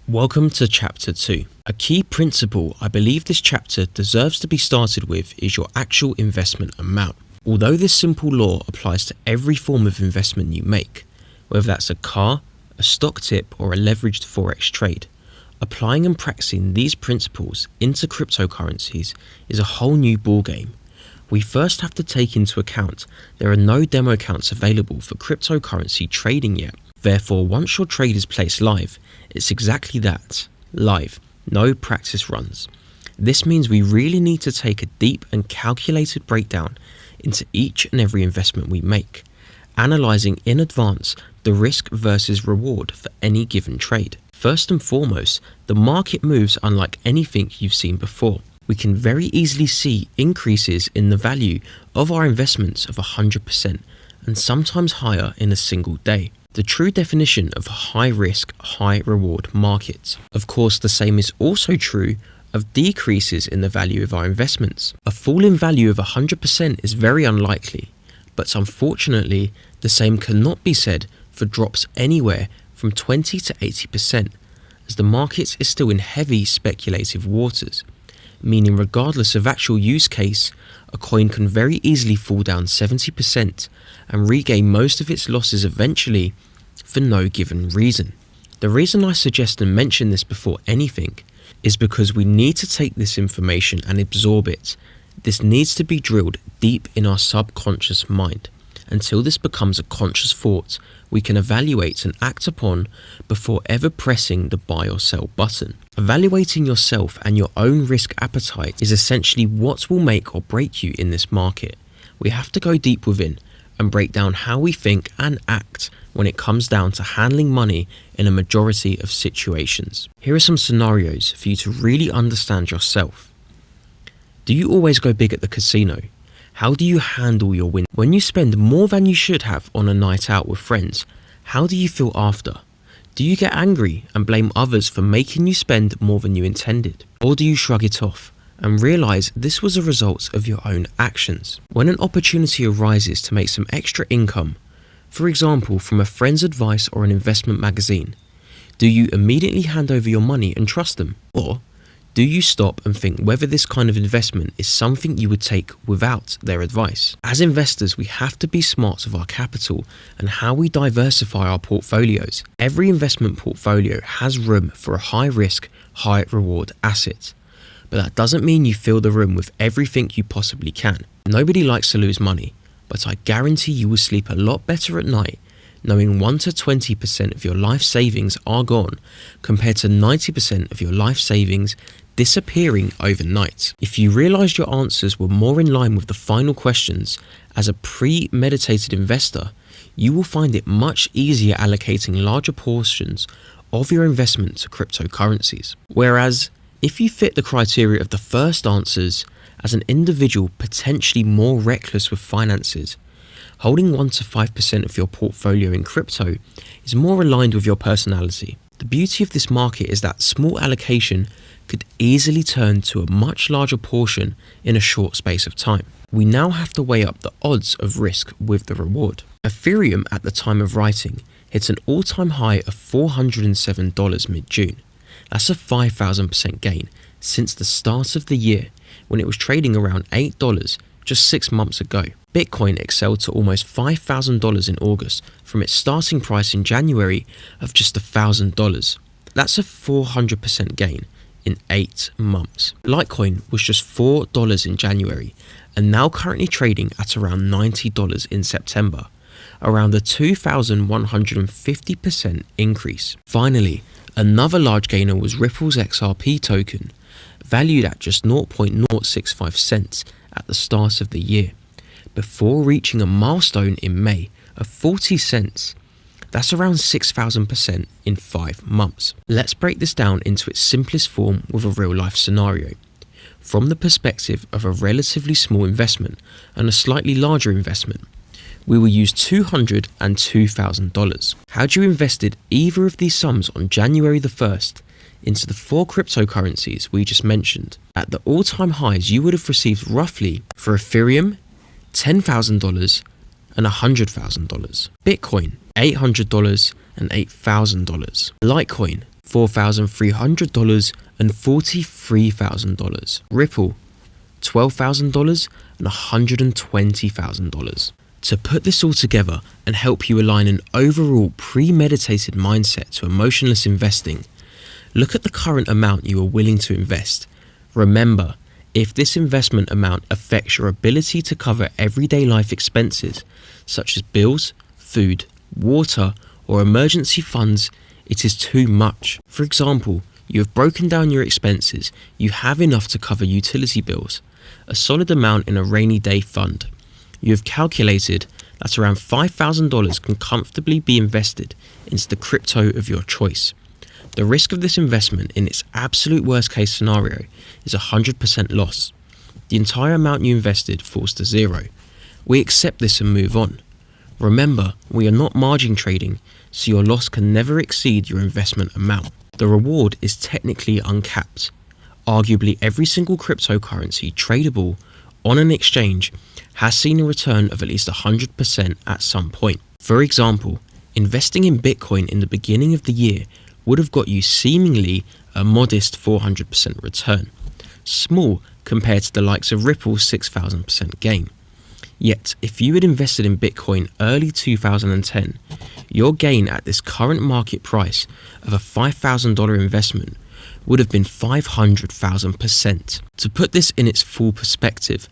Welcome to Chapter 2. A key principle I believe this chapter deserves to be started with is your actual investment amount. Although this simple law applies to every form of investment you make, whether that's a car, a stock tip, or a leveraged forex trade, applying and practicing these principles into cryptocurrencies is a whole new ballgame. We first have to take into account there are no demo accounts available for cryptocurrency trading yet. Therefore, once your trade is placed live, it's exactly that, live, no practice runs. This means we really need to take a deep and calculated breakdown into each and every investment we make, analysing in advance the risk versus reward for any given trade. First and foremost, the market moves unlike anything you've seen before. We can very easily see increases in the value of our investments of 100% and sometimes higher in a single day. The true definition of a high risk, high reward market. Of course, the same is also true of decreases in the value of our investments. A fall in value of 100% is very unlikely, but unfortunately, the same cannot be said for drops anywhere from 20 to 80%, as the market is still in heavy speculative waters, meaning regardless of actual use case, a coin can very easily fall down 70% and regain most of its losses eventually for no given reason. The reason I suggest and mention this before anything is because we need to take this information and absorb it. This needs to be drilled deep in our subconscious mind until this becomes a conscious thought we can evaluate and act upon before ever pressing the buy or sell button. Evaluating yourself and your own risk appetite is essentially what will make or break you in this market. We have to go deep within and break down how we think and act when it comes down to handling money in a majority of situations. Here are some scenarios for you to really understand yourself. Do you always go big at the casino? How do you handle your win? When you spend more than you should have on a night out with friends, how do you feel after? Do you get angry and blame others for making you spend more than you intended? Or do you shrug it off and realize this was a result of your own actions? When an opportunity arises to make some extra income, for example from a friend's advice or an investment magazine, do you immediately hand over your money and trust them? Or do you stop and think whether this kind of investment is something you would take without their advice? As investors, we have to be smart of our capital and how we diversify our portfolios. Every investment portfolio has room for a high risk, high reward asset. But that doesn't mean you fill the room with everything you possibly can. Nobody likes to lose money, but I guarantee you will sleep a lot better at night knowing 1 to 20% of your life savings are gone compared to 90% of your life savings disappearing overnight. If you realized your answers were more in line with the final questions as a premeditated investor, you will find it much easier allocating larger portions of your investment to cryptocurrencies. Whereas, if you fit the criteria of the first answers as an individual potentially more reckless with finances, holding 1 to 5% of your portfolio in crypto is more aligned with your personality. The beauty of this market is that small allocation could easily turn to a much larger portion in a short space of time. We now have to weigh up the odds of risk with the reward. Ethereum at the time of writing hit an all-time high of $407 mid-June. That's a 5,000% gain since the start of the year when it was trading around $8 just 6 months ago. Bitcoin excelled to almost $5,000 in August from its starting price in January of just $1,000. That's a 400% gain in 8 months. Litecoin was just $4 in January and now currently trading at around $90 in September, around a 2,150% increase. Finally, another large gainer was Ripple's XRP token, valued at just 0.065 cents at the start of the year, before reaching a milestone in May of 40 cents. That's around 6,000% in 5 months. Let's break this down into its simplest form with a real life scenario. From the perspective of a relatively small investment and a slightly larger investment, we will use $200 and $2,000. Had you invested either of these sums on January the 1st into the 4 cryptocurrencies we just mentioned, at the all-time highs you would have received roughly for Ethereum $10,000 and $100,000, Bitcoin $800 and $8,000, Litecoin $4,300 and $43,000. Ripple, $12,000 and $120,000. To put this all together and help you align an overall premeditated mindset to emotionless investing, look at the current amount you are willing to invest. Remember, if this investment amount affects your ability to cover everyday life expenses, such as bills, food, water, or emergency funds, it is too much. For example, you have broken down your expenses, you have enough to cover utility bills, a solid amount in a rainy day fund. You have calculated that around $5,000 can comfortably be invested into the crypto of your choice. The risk of this investment in its absolute worst case scenario is 100% loss. The entire amount you invested falls to zero. We accept this and move on. Remember, we are not margin trading, so your loss can never exceed your investment amount. The reward is technically uncapped. Arguably every single cryptocurrency tradable on an exchange has seen a return of at least 100% at some point. For example, investing in Bitcoin in the beginning of the year would have got you seemingly a modest 400% return, small compared to the likes of Ripple's 6,000% gain. Yet, if you had invested in Bitcoin early 2010, your gain at this current market price of a $5,000 investment would have been 500,000%. To put this in its full perspective,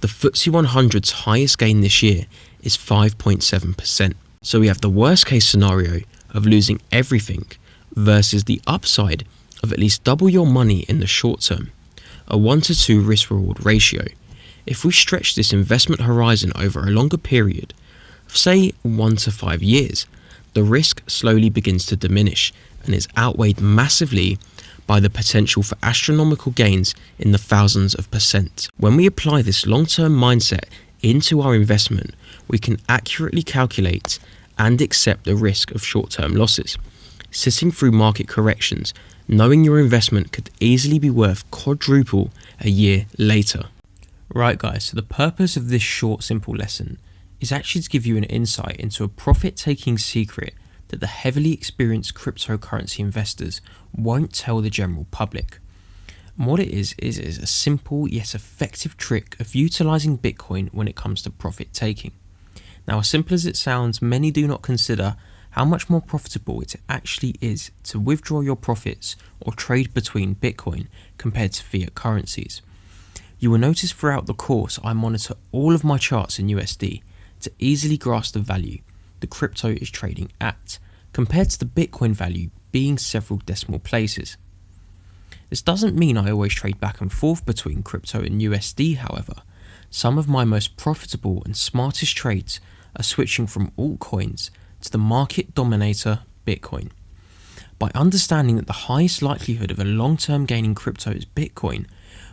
the FTSE 100's highest gain this year is 5.7%. So we have the worst case scenario of losing everything versus the upside of at least double your money in the short term, a 1-to-2 risk-reward ratio. If we stretch this investment horizon over a longer period, say 1 to 5 years, the risk slowly begins to diminish and is outweighed massively by the potential for astronomical gains in the thousands of percent. When we apply this long-term mindset into our investment, we can accurately calculate and accept the risk of short-term losses, sitting through market corrections, knowing your investment could easily be worth quadruple a year later. Right guys, so the purpose of this short simple lesson is actually to give you an insight into a profit-taking secret that the heavily experienced cryptocurrency investors won't tell the general public. And what it is a simple yet effective trick of utilizing Bitcoin when it comes to profit taking. Now, as simple as it sounds, many do not consider how much more profitable it actually is to withdraw your profits or trade between Bitcoin compared to fiat currencies. You will notice throughout the course I monitor all of my charts in USD to easily grasp the value the crypto is trading at, compared to the Bitcoin value being several decimal places. This doesn't mean I always trade back and forth between crypto and USD, however. Some of my most profitable and smartest trades are switching from altcoins to the market dominator Bitcoin. By understanding that the highest likelihood of a long-term gain in crypto is Bitcoin,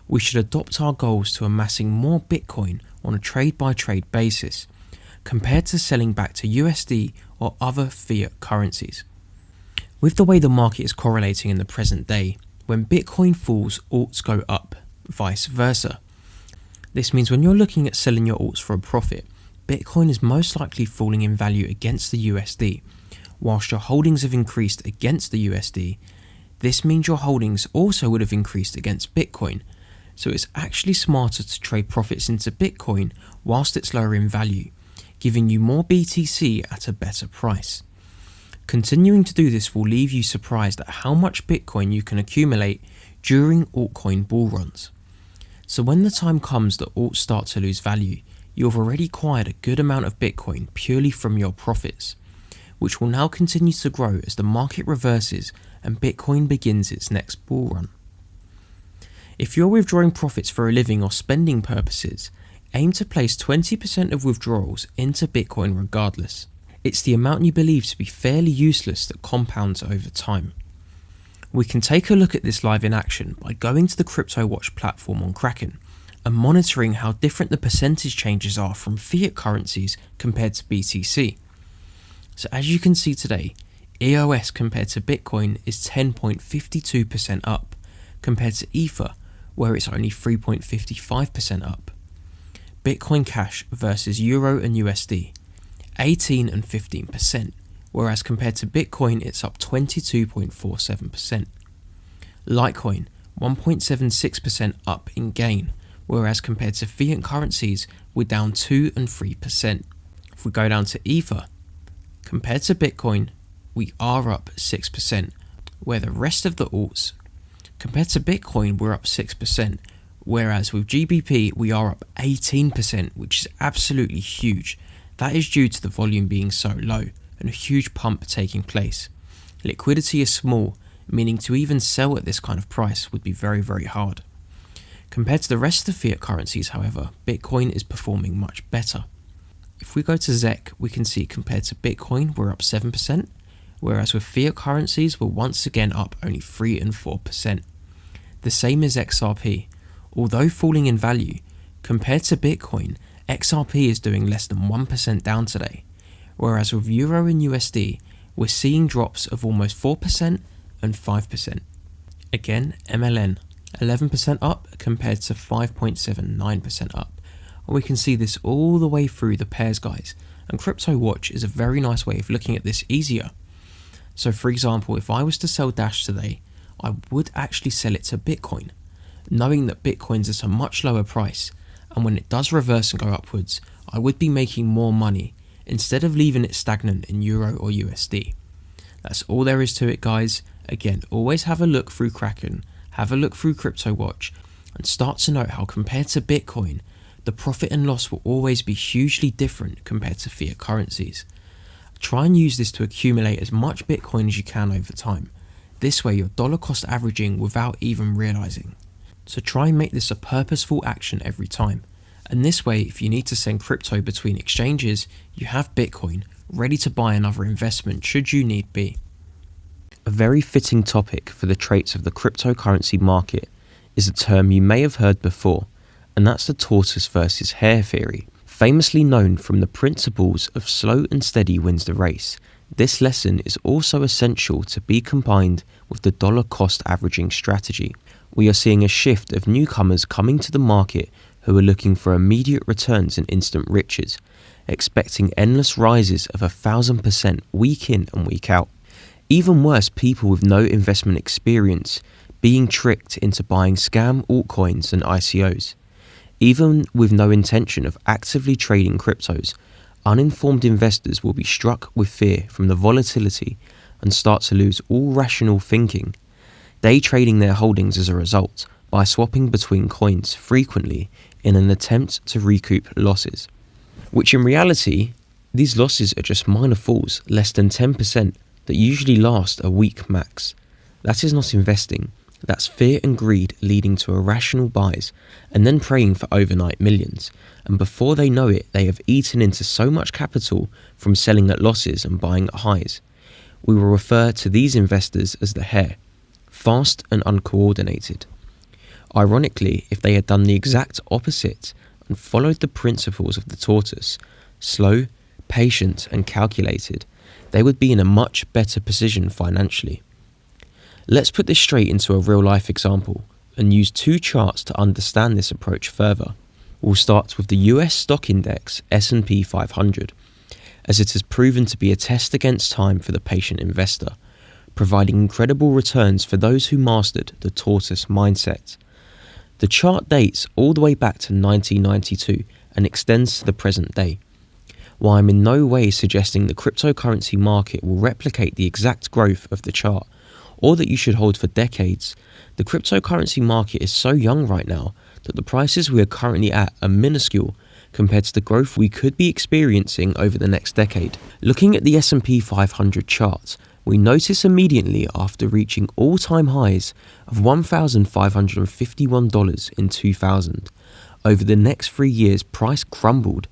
we should adopt our goals to amassing more Bitcoin on a trade-by-trade basis, compared to selling back to USD or other fiat currencies. With the way the market is correlating in the present day, when Bitcoin falls, alts go up, vice versa. This means when you're looking at selling your alts for a profit, Bitcoin is most likely falling in value against the USD. Whilst your holdings have increased against the USD, this means your holdings also would have increased against Bitcoin. So it's actually smarter to trade profits into Bitcoin whilst it's lower in value, giving you more BTC at a better price. Continuing to do this will leave you surprised at how much Bitcoin you can accumulate during altcoin bull runs. So when the time comes that alts start to lose value, you have already acquired a good amount of Bitcoin purely from your profits, which will now continue to grow as the market reverses and Bitcoin begins its next bull run. If you're withdrawing profits for a living or spending purposes, aim to place 20% of withdrawals into Bitcoin regardless. It's the amount you believe to be fairly useless that compounds over time. We can take a look at this live in action by going to the CryptoWatch platform on Kraken and monitoring how different the percentage changes are from fiat currencies compared to BTC. So as you can see today, EOS compared to Bitcoin is 10.52% up, compared to Ether, where it's only 3.55% up. Bitcoin Cash versus Euro and USD, 18 and 15%, whereas compared to Bitcoin it's up 22.47%. Litecoin, 1.76% up in gain, whereas compared to fiat currencies we're down 2 and 3%. If we go down to Ether, compared to Bitcoin we are up 6%, where the rest of the alts, compared to Bitcoin we're up 6%, whereas with GBP we are up 18%, which is absolutely huge. That is due to the volume being so low and a huge pump taking place. Liquidity is small, meaning to even sell at this kind of price would be very, very hard. Compared to the rest of the fiat currencies, however, Bitcoin is performing much better. If we go to ZEC, we can see compared to Bitcoin we're up 7%, whereas with fiat currencies we're once again up only 3 and 4%. The same as XRP. Although falling in value, compared to Bitcoin, XRP is doing less than 1% down today, whereas with Euro and USD, we're seeing drops of almost 4% and 5%. Again, MLN, 11% up compared to 5.79% up. And we can see this all the way through the pairs, guys, and Crypto Watch is a very nice way of looking at this easier. So for example, if I was to sell Dash today, I would actually sell it to Bitcoin, knowing that Bitcoin's at a much lower price, and when it does reverse and go upwards, I would be making more money instead of leaving it stagnant in Euro or USD. That's all there is to it, guys. Again, always have a look through Kraken, have a look through Crypto Watch, and start to note how compared to Bitcoin, the profit and loss will always be hugely different compared to fiat currencies. Try and use this to accumulate as much Bitcoin as you can over time. This way you're dollar cost averaging without even realizing. So try and make this a purposeful action every time. And this way, if you need to send crypto between exchanges, you have Bitcoin ready to buy another investment should you need be. A very fitting topic for the traits of the cryptocurrency market is a term you may have heard before, and that's the tortoise versus hare theory. Famously known from the principles of slow and steady wins the race, this lesson is also essential to be combined with the dollar cost averaging strategy. We are seeing a shift of newcomers coming to the market who are looking for immediate returns and instant riches, expecting endless rises of 1,000% week in and week out. Even worse, people with no investment experience being tricked into buying scam altcoins and ICOs. Even with no intention of actively trading cryptos, uninformed investors will be struck with fear from the volatility and start to lose all rational thinking, day trading their holdings as a result by swapping between coins frequently in an attempt to recoup losses. Which in reality, these losses are just minor falls, less than 10%, that usually last a week max. That is not investing, that's fear and greed leading to irrational buys and then praying for overnight millions. And before they know it, they have eaten into so much capital from selling at losses and buying at highs. We will refer to these investors as the hare, fast and uncoordinated. Ironically, if they had done the exact opposite and followed the principles of the tortoise, slow, patient and calculated, they would be in a much better position financially. Let's put this straight into a real life example and use two charts to understand this approach further. We'll start with the US stock index S&P 500, as it has proven to be a test against time for the patient investor, providing incredible returns for those who mastered the tortoise mindset. The chart dates all the way back to 1992 and extends to the present day. While I'm in no way suggesting the cryptocurrency market will replicate the exact growth of the chart, or that you should hold for decades, the cryptocurrency market is so young right now that the prices we are currently at are minuscule compared to the growth we could be experiencing over the next decade. Looking at the S&P 500 chart, we notice immediately after reaching all-time highs of $1,551 in 2000, over the next 3 years price crumbled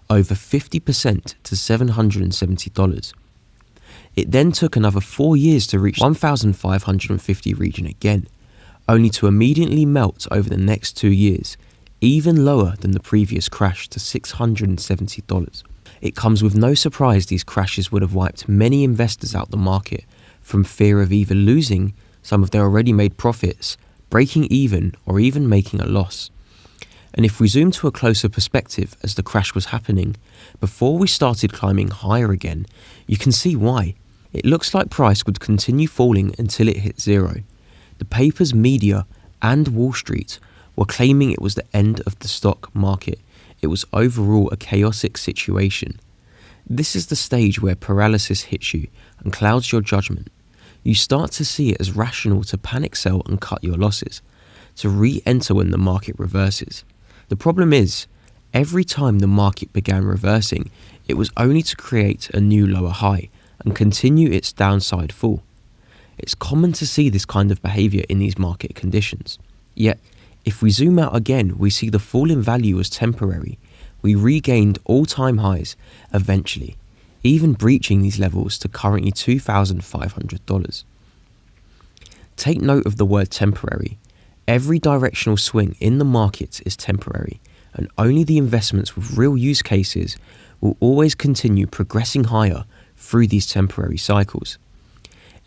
over 50% to $770. It then took another 4 years to reach 1,550 region again, only to immediately melt over the next 2 years, even lower than the previous crash to $670. It comes with no surprise these crashes would have wiped many investors out the market from fear of either losing some of their already made profits, breaking even, or even making a loss. And if we zoom to a closer perspective as the crash was happening, before we started climbing higher again, you can see why. It looks like price would continue falling until it hit zero. The papers, media, and Wall Street were claiming it was the end of the stock market. It was overall a chaotic situation. This is the stage where paralysis hits you and clouds your judgment. You start to see it as rational to panic sell and cut your losses, to re-enter when the market reverses. The problem is, every time the market began reversing, it was only to create a new lower high and continue its downside fall. It's common to see this kind of behaviour in these market conditions. Yet, if we zoom out again, we see the fall in value was temporary. We regained all-time highs eventually, even breaching these levels to currently $2,500. Take note of the word temporary. Every directional swing in the markets is temporary, and only the investments with real use cases will always continue progressing higher through these temporary cycles.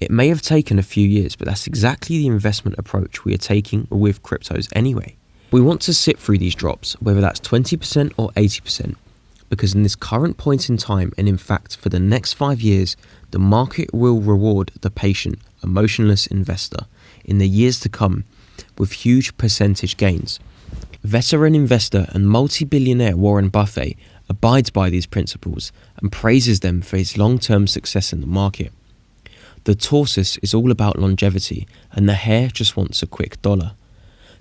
It may have taken a few years, but that's exactly the investment approach we are taking with cryptos anyway. We want to sit through these drops, whether that's 20% or 80%, because in this current point in time, and in fact for the next 5 years, the market will reward the patient, emotionless investor in the years to come with huge percentage gains. Veteran investor and multi-billionaire Warren Buffett abides by these principles and praises them for his long-term success in the market. The tortoise is all about longevity, and the hare just wants a quick dollar.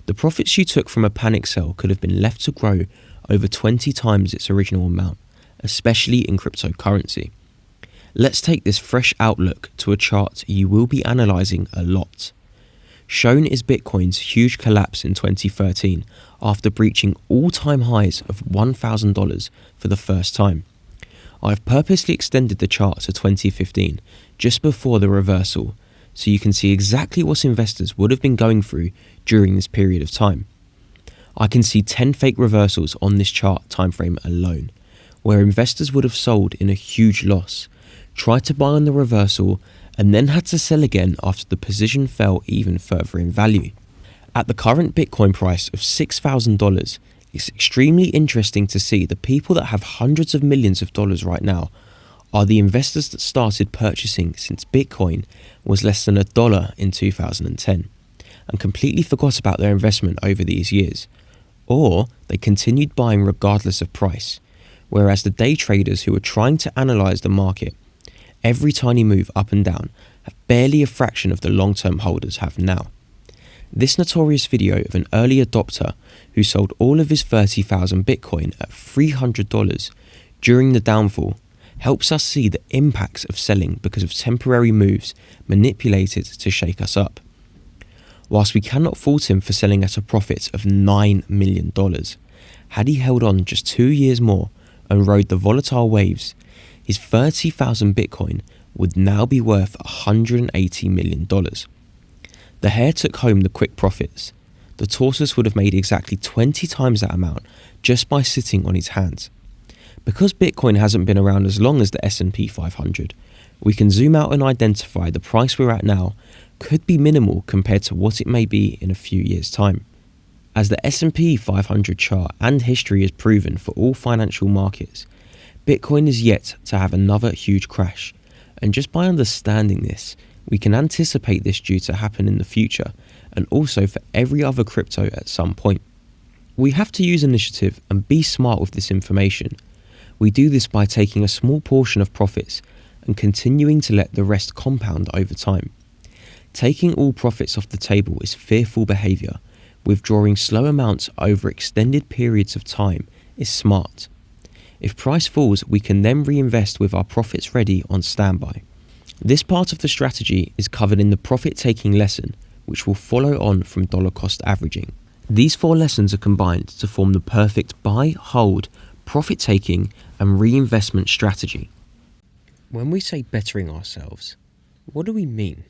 The profits you took from a panic sell could have been left to grow over 20 times its original amount, especially in cryptocurrency. Let's take this fresh outlook to a chart you will be analysing a lot. Shown is Bitcoin's huge collapse in 2013 after breaching all-time highs of $1,000 for the first time. I've purposely extended the chart to 2015, just before the reversal, so you can see exactly what investors would have been going through during this period of time. I can see 10 fake reversals on this chart timeframe alone, where investors would have sold in a huge loss, tried to buy on the reversal, and then had to sell again after the position fell even further in value. At the current Bitcoin price of $6,000, it's extremely interesting to see the people that have hundreds of millions of dollars right now are the investors that started purchasing since Bitcoin was less than $1 in 2010 and completely forgot about their investment over these years, or they continued buying regardless of price, whereas the day traders who are trying to analyse the market, every tiny move up and down, have barely a fraction of the long-term holders have now. This notorious video of an early adopter who sold all of his 30,000 Bitcoin at $300 during the downfall helps us see the impacts of selling because of temporary moves manipulated to shake us up. Whilst we cannot fault him for selling at a profit of $9 million, had he held on just 2 years more and rode the volatile waves, his 30,000 Bitcoin would now be worth $180 million. The hare took home the quick profits. The tortoise would have made exactly 20 times that amount just by sitting on his hands. Because Bitcoin hasn't been around as long as the S&P 500, we can zoom out and identify the price we're at now could be minimal compared to what it may be in a few years' time. As the S&P 500 chart and history has proven for all financial markets, Bitcoin is yet to have another huge crash, and just by understanding this, we can anticipate this due to happen in the future, and also for every other crypto at some point. We have to use initiative and be smart with this information. We do this by taking a small portion of profits and continuing to let the rest compound over time. Taking all profits off the table is fearful behaviour. Withdrawing slow amounts over extended periods of time is smart. If price falls, we can then reinvest with our profits ready on standby. This part of the strategy is covered in the profit-taking lesson, which will follow on from dollar cost averaging. These 4 lessons are combined to form the perfect buy, hold, profit-taking and reinvestment strategy. When we say bettering ourselves, what do we mean?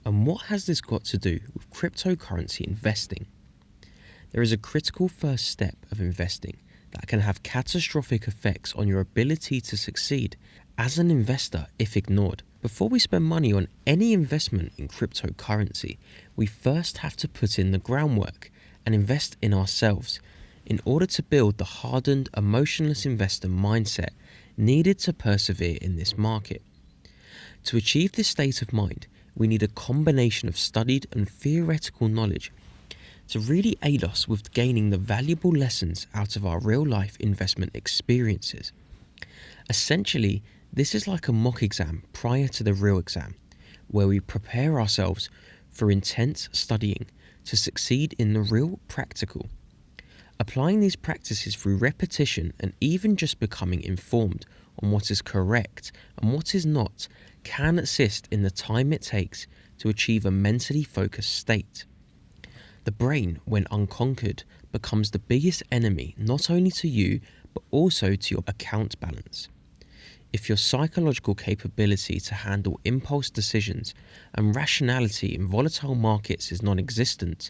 And what has this got to do with cryptocurrency investing? There is a critical first step of investing that can have catastrophic effects on your ability to succeed as an investor if ignored. Before we spend money on any investment in cryptocurrency, we first have to put in the groundwork and invest in ourselves. in order to build the hardened, emotionless investor mindset needed to persevere in this market. To achieve this state of mind, we need a combination of studied and theoretical knowledge to really aid us with gaining the valuable lessons out of our real-life investment experiences. Essentially, this is like a mock exam prior to the real exam, where we prepare ourselves for intense studying to succeed in the real practical. Applying these practices through repetition and even just becoming informed on what is correct and what is not can assist in the time it takes to achieve a mentally focused state. The brain, when unconquered, becomes the biggest enemy not only to you but also to your account balance. If your psychological capability to handle impulse decisions and rationality in volatile markets is non-existent,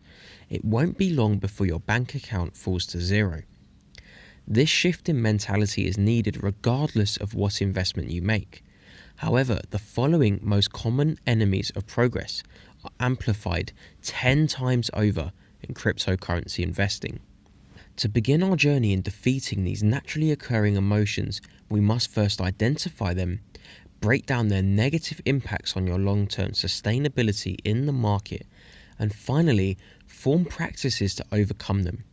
it won't be long before your bank account falls to zero. This shift in mentality is needed regardless of what investment you make. However, the following most common enemies of progress are amplified 10 times over in cryptocurrency investing. To begin our journey in defeating these naturally occurring emotions, we must first identify them, break down their negative impacts on your long-term sustainability in the market, and finally, form practices to overcome them,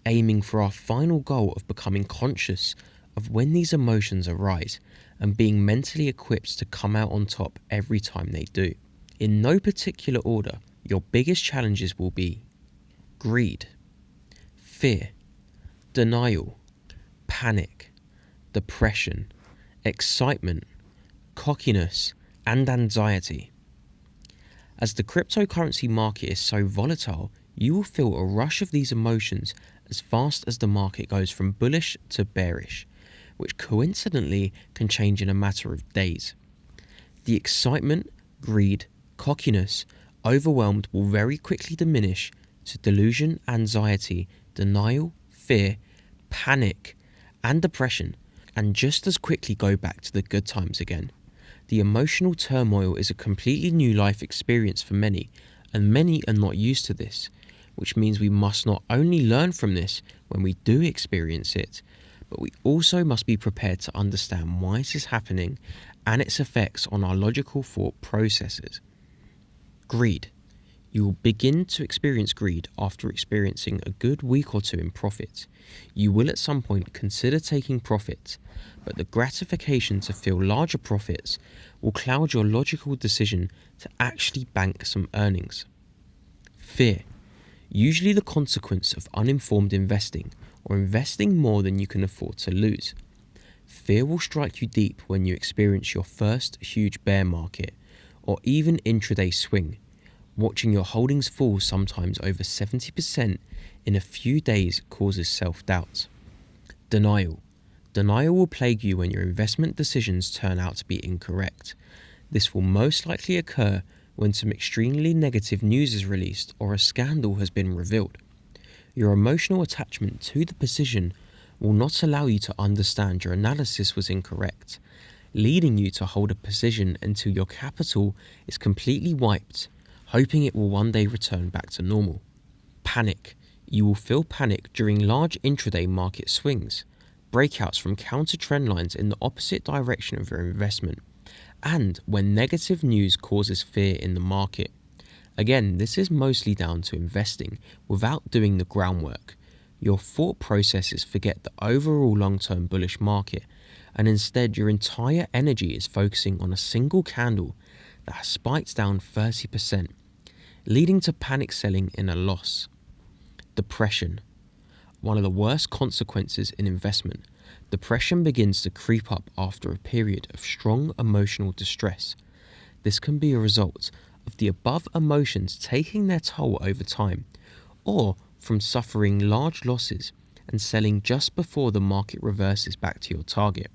aiming for our final goal of becoming conscious of when these emotions arise and being mentally equipped to come out on top every time they do. In no particular order, your biggest challenges will be greed, fear, denial, panic, depression, excitement, cockiness, and anxiety. As the cryptocurrency market is so volatile, you will feel a rush of these emotions as fast as the market goes from bullish to bearish, which coincidentally can change in a matter of days. The excitement, greed, cockiness, overwhelmed will very quickly diminish to delusion, anxiety, denial, fear, panic, and depression, and just as quickly go back to the good times again. The emotional turmoil is a completely new life experience for many, and many are not used to this, which means we must not only learn from this when we do experience it, but we also must be prepared to understand why it is happening and its effects on our logical thought processes. Greed. You will begin to experience greed after experiencing a good week or two in profit. You will at some point consider taking profit, but the gratification to feel larger profits will cloud your logical decision to actually bank some earnings. Fear. Usually the consequence of uninformed investing or investing more than you can afford to lose. Fear will strike you deep when you experience your first huge bear market or even intraday swing. Watching your holdings fall sometimes over 70% in a few days causes self-doubt. Denial. Denial will plague you when your investment decisions turn out to be incorrect. This will most likely occur when some extremely negative news is released or a scandal has been revealed. Your emotional attachment to the position will not allow you to understand your analysis was incorrect, leading you to hold a position until your capital is completely wiped, hoping it will one day return back to normal. Panic. You will feel panic during large intraday market swings, breakouts from counter trend lines in the opposite direction of your investment, and when negative news causes fear in the market. Again, this is mostly down to investing without doing the groundwork. Your thought processes forget the overall long-term bullish market, and instead your entire energy is focusing on a single candle that has spiked down 30%, leading to panic selling in a loss. Depression. One of the worst consequences in investment, depression begins to creep up after a period of strong emotional distress. This can be a result of the above emotions taking their toll over time, or from suffering large losses and selling just before the market reverses back to your target.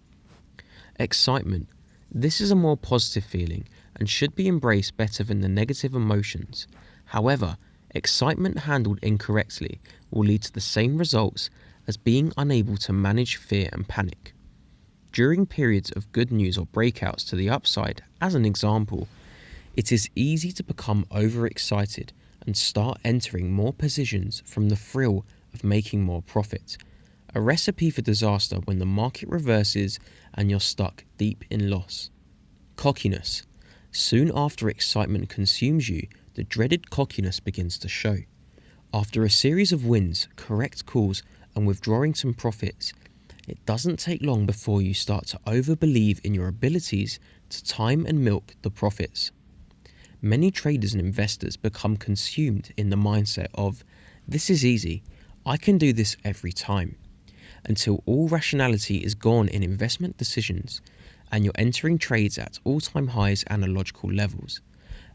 Excitement. This is a more positive feeling and should be embraced better than the negative emotions. However, excitement handled incorrectly will lead to the same results as being unable to manage fear and panic. During periods of good news or breakouts to the upside, as an example, it is easy to become overexcited and start entering more positions from the thrill of making more profit. A recipe for disaster when the market reverses and you're stuck deep in loss. Cockiness. Soon after excitement consumes you, the dreaded cockiness begins to show. After a series of wins, correct calls, and withdrawing some profits, it doesn't take long before you start to overbelieve in your abilities to time and milk the profits. Many traders and investors become consumed in the mindset of, "This is easy, I can do this every time," until all rationality is gone in investment decisions and you're entering trades at all-time highs and illogical levels.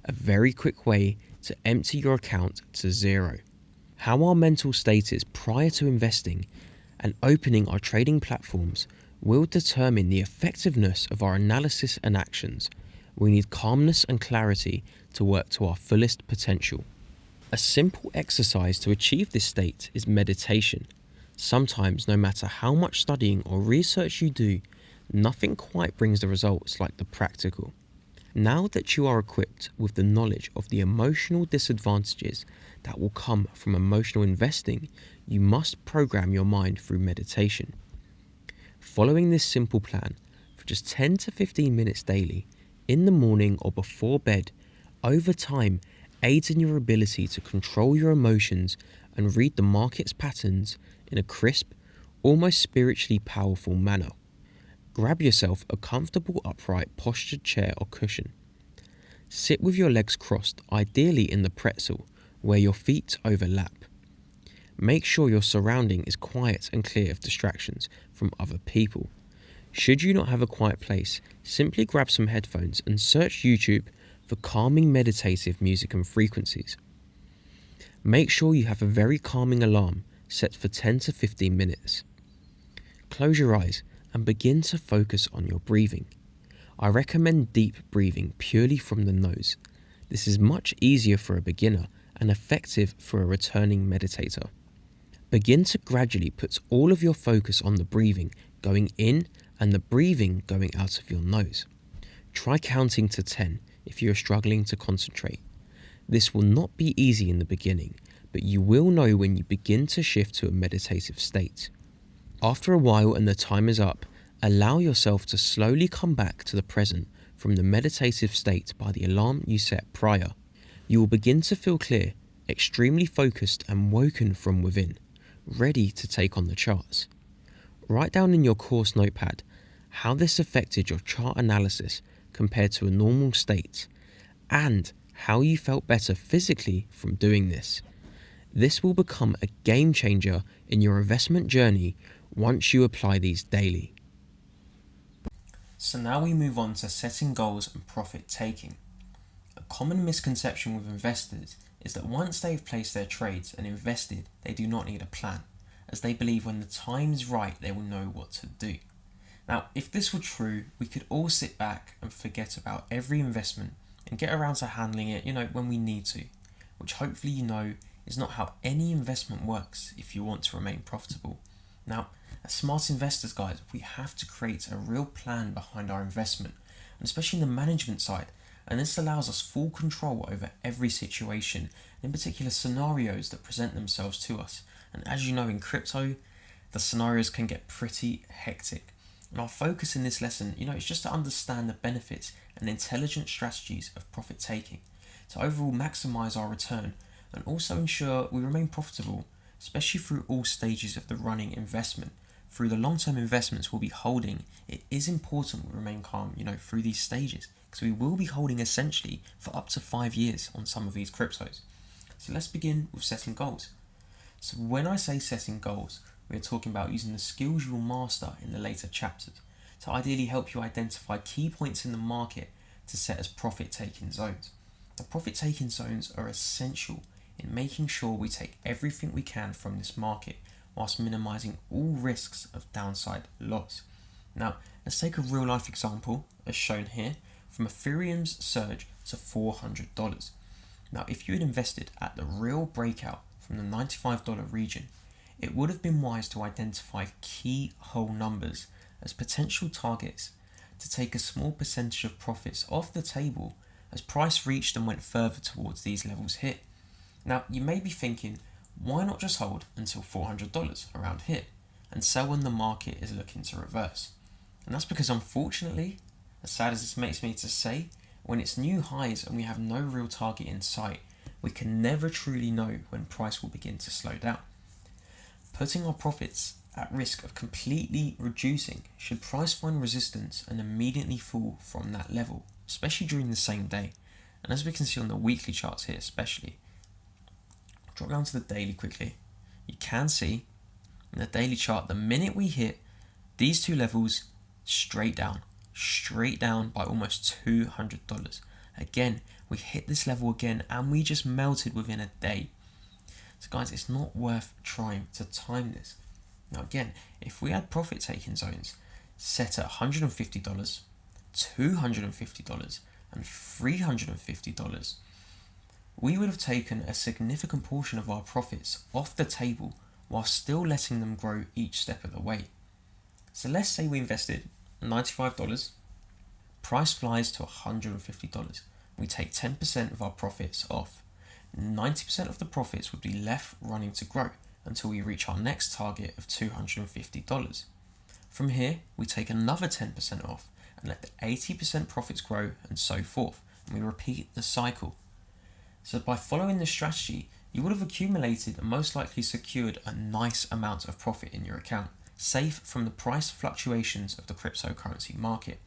A very quick way to empty your account to zero. How our mental state is prior to investing and opening our trading platforms will determine the effectiveness of our analysis and actions. We need calmness and clarity to work to our fullest potential. A simple exercise to achieve this state is meditation. Sometimes, no matter how much studying or research you do, nothing quite brings the results like the practical. Now that you are equipped with the knowledge of the emotional disadvantages that will come from emotional investing, you must program your mind through meditation. Following this simple plan for just 10 to 15 minutes daily, in the morning or before bed, over time aids in your ability to control your emotions and read the market's patterns in a crisp, almost spiritually powerful manner. Grab yourself a comfortable upright postured chair or cushion. Sit with your legs crossed, ideally in the pretzel, where your feet overlap. Make sure your surrounding is quiet and clear of distractions from other people. Should you not have a quiet place, simply grab some headphones and search YouTube for calming meditative music and frequencies. Make sure you have a very calming alarm set for 10 to 15 minutes. Close your eyes and begin to focus on your breathing. I recommend deep breathing purely from the nose. This is much easier for a beginner and effective for a returning meditator. Begin to gradually put all of your focus on the breathing going in and the breathing going out of your nose. Try counting to 10 if you are struggling to concentrate. This will not be easy in the beginning, but you will know when you begin to shift to a meditative state. After a while and the time is up, allow yourself to slowly come back to the present from the meditative state by the alarm you set prior. You will begin to feel clear, extremely focused and woken from within, ready to take on the charts. Write down in your course notepad how this affected your chart analysis compared to a normal state, and how you felt better physically from doing this. This will become a game changer in your investment journey once you apply these daily. So now we move on to setting goals and profit taking. A common misconception with investors is that once they've placed their trades and invested, they do not need a plan, as they believe when the time is right they will know what to do. Now, if this were true, we could all sit back and forget about every investment and get around to handling it, when we need to, which hopefully is not how any investment works if you want to remain profitable. Now, as smart investors, guys, we have to create a real plan behind our investment, and especially in the management side, and this allows us full control over every situation, in particular scenarios that present themselves to us. And as you know, in crypto, the scenarios can get pretty hectic. And our focus in this lesson, is just to understand the benefits and intelligent strategies of profit taking to overall maximize our return and also ensure we remain profitable, especially through all stages of the running investment. Through the long-term investments we'll be holding, it is important we remain calm, through these stages, because we will be holding essentially for up to 5 years on some of these cryptos. So let's begin with setting goals. So when I say setting goals, we're talking about using the skills you will master in the later chapters to ideally help you identify key points in the market to set as profit-taking zones. The profit-taking zones are essential in making sure we take everything we can from this market whilst minimizing all risks of downside loss. Now, let's take a real-life example, as shown here, from Ethereum's surge to $400. Now, if you had invested at the real breakout from the $95 region, it would have been wise to identify key whole numbers as potential targets to take a small percentage of profits off the table as price reached and went further towards these levels hit. Now, you may be thinking, why not just hold until $400 around here and sell when the market is looking to reverse? And that's because, unfortunately, as sad as this makes me to say, when it's new highs and we have no real target in sight, we can never truly know when price will begin to slow down. Putting our profits at risk of completely reducing should price find resistance and immediately fall from that level, especially during the same day. And as we can see on the weekly charts here especially, drop down to the daily quickly, you can see in the daily chart, the minute we hit these two levels, straight down by almost $200. Again, we hit this level again and we just melted within a day. So guys, it's not worth trying to time this. Now again, if we had profit taking zones set at $150, $250 and $350, we would have taken a significant portion of our profits off the table while still letting them grow each step of the way. So let's say we invested $95, price flies to $150. We take 10% of our profits off. 90% of the profits would be left running to grow until we reach our next target of $250. From here, we take another 10% off and let the 80% profits grow, and so forth, and we repeat the cycle. So by following this strategy, you would have accumulated and most likely secured a nice amount of profit in your account, safe from the price fluctuations of the cryptocurrency market.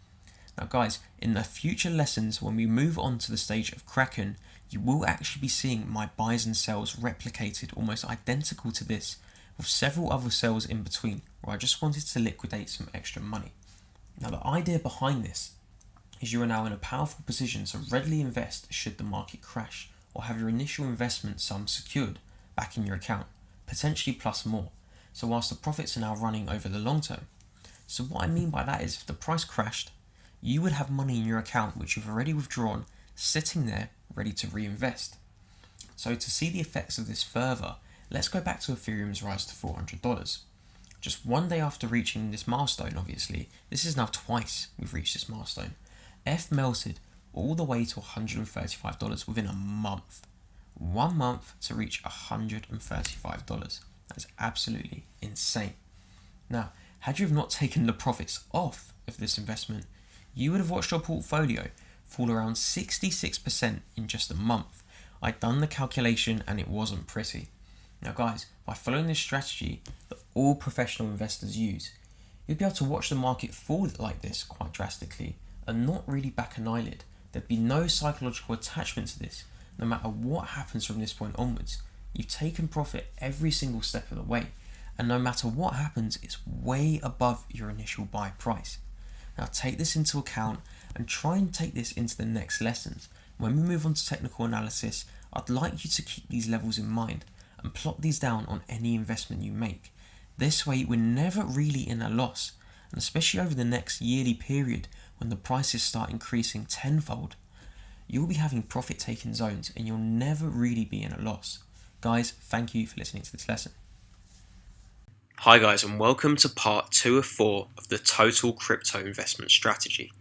Now guys, in the future lessons, when we move on to the stage of Kraken, you will actually be seeing my buys and sells replicated almost identical to this, with several other sells in between, where I just wanted to liquidate some extra money. Now the idea behind this is you are now in a powerful position to readily invest should the market crash, or have your initial investment sum secured back in your account, potentially plus more, so whilst the profits are now running over the long term. So what I mean by that is, if the price crashed, you would have money in your account which you've already withdrawn, sitting there ready to reinvest. So to see the effects of this further, let's go back to Ethereum's rise to $400. Just one day after reaching this milestone, obviously, this is now twice we've reached this milestone, F melted all the way to $135 within a month. 1 month to reach $135. That's absolutely insane. Now, had you have not taken the profits off of this investment, you would have watched your portfolio fall around 66% in just a month. I'd done the calculation and it wasn't pretty. Now guys, by following this strategy that all professional investors use, you'd be able to watch the market fall like this quite drastically and not really back an eyelid. There'd be no psychological attachment to this. No matter what happens from this point onwards, you've taken profit every single step of the way, and no matter what happens, it's way above your initial buy price. Now take this into account and try and take this into the next lessons. When we move on to technical analysis, I'd like you to keep these levels in mind and plot these down on any investment you make. This way we're never really in a loss, and especially over the next yearly period when the prices start increasing tenfold, you'll be having profit taking zones and you'll never really be in a loss. Guys, thank you for listening to this lesson. Hi guys, and welcome to part 2 of 4 of the total crypto investment strategy.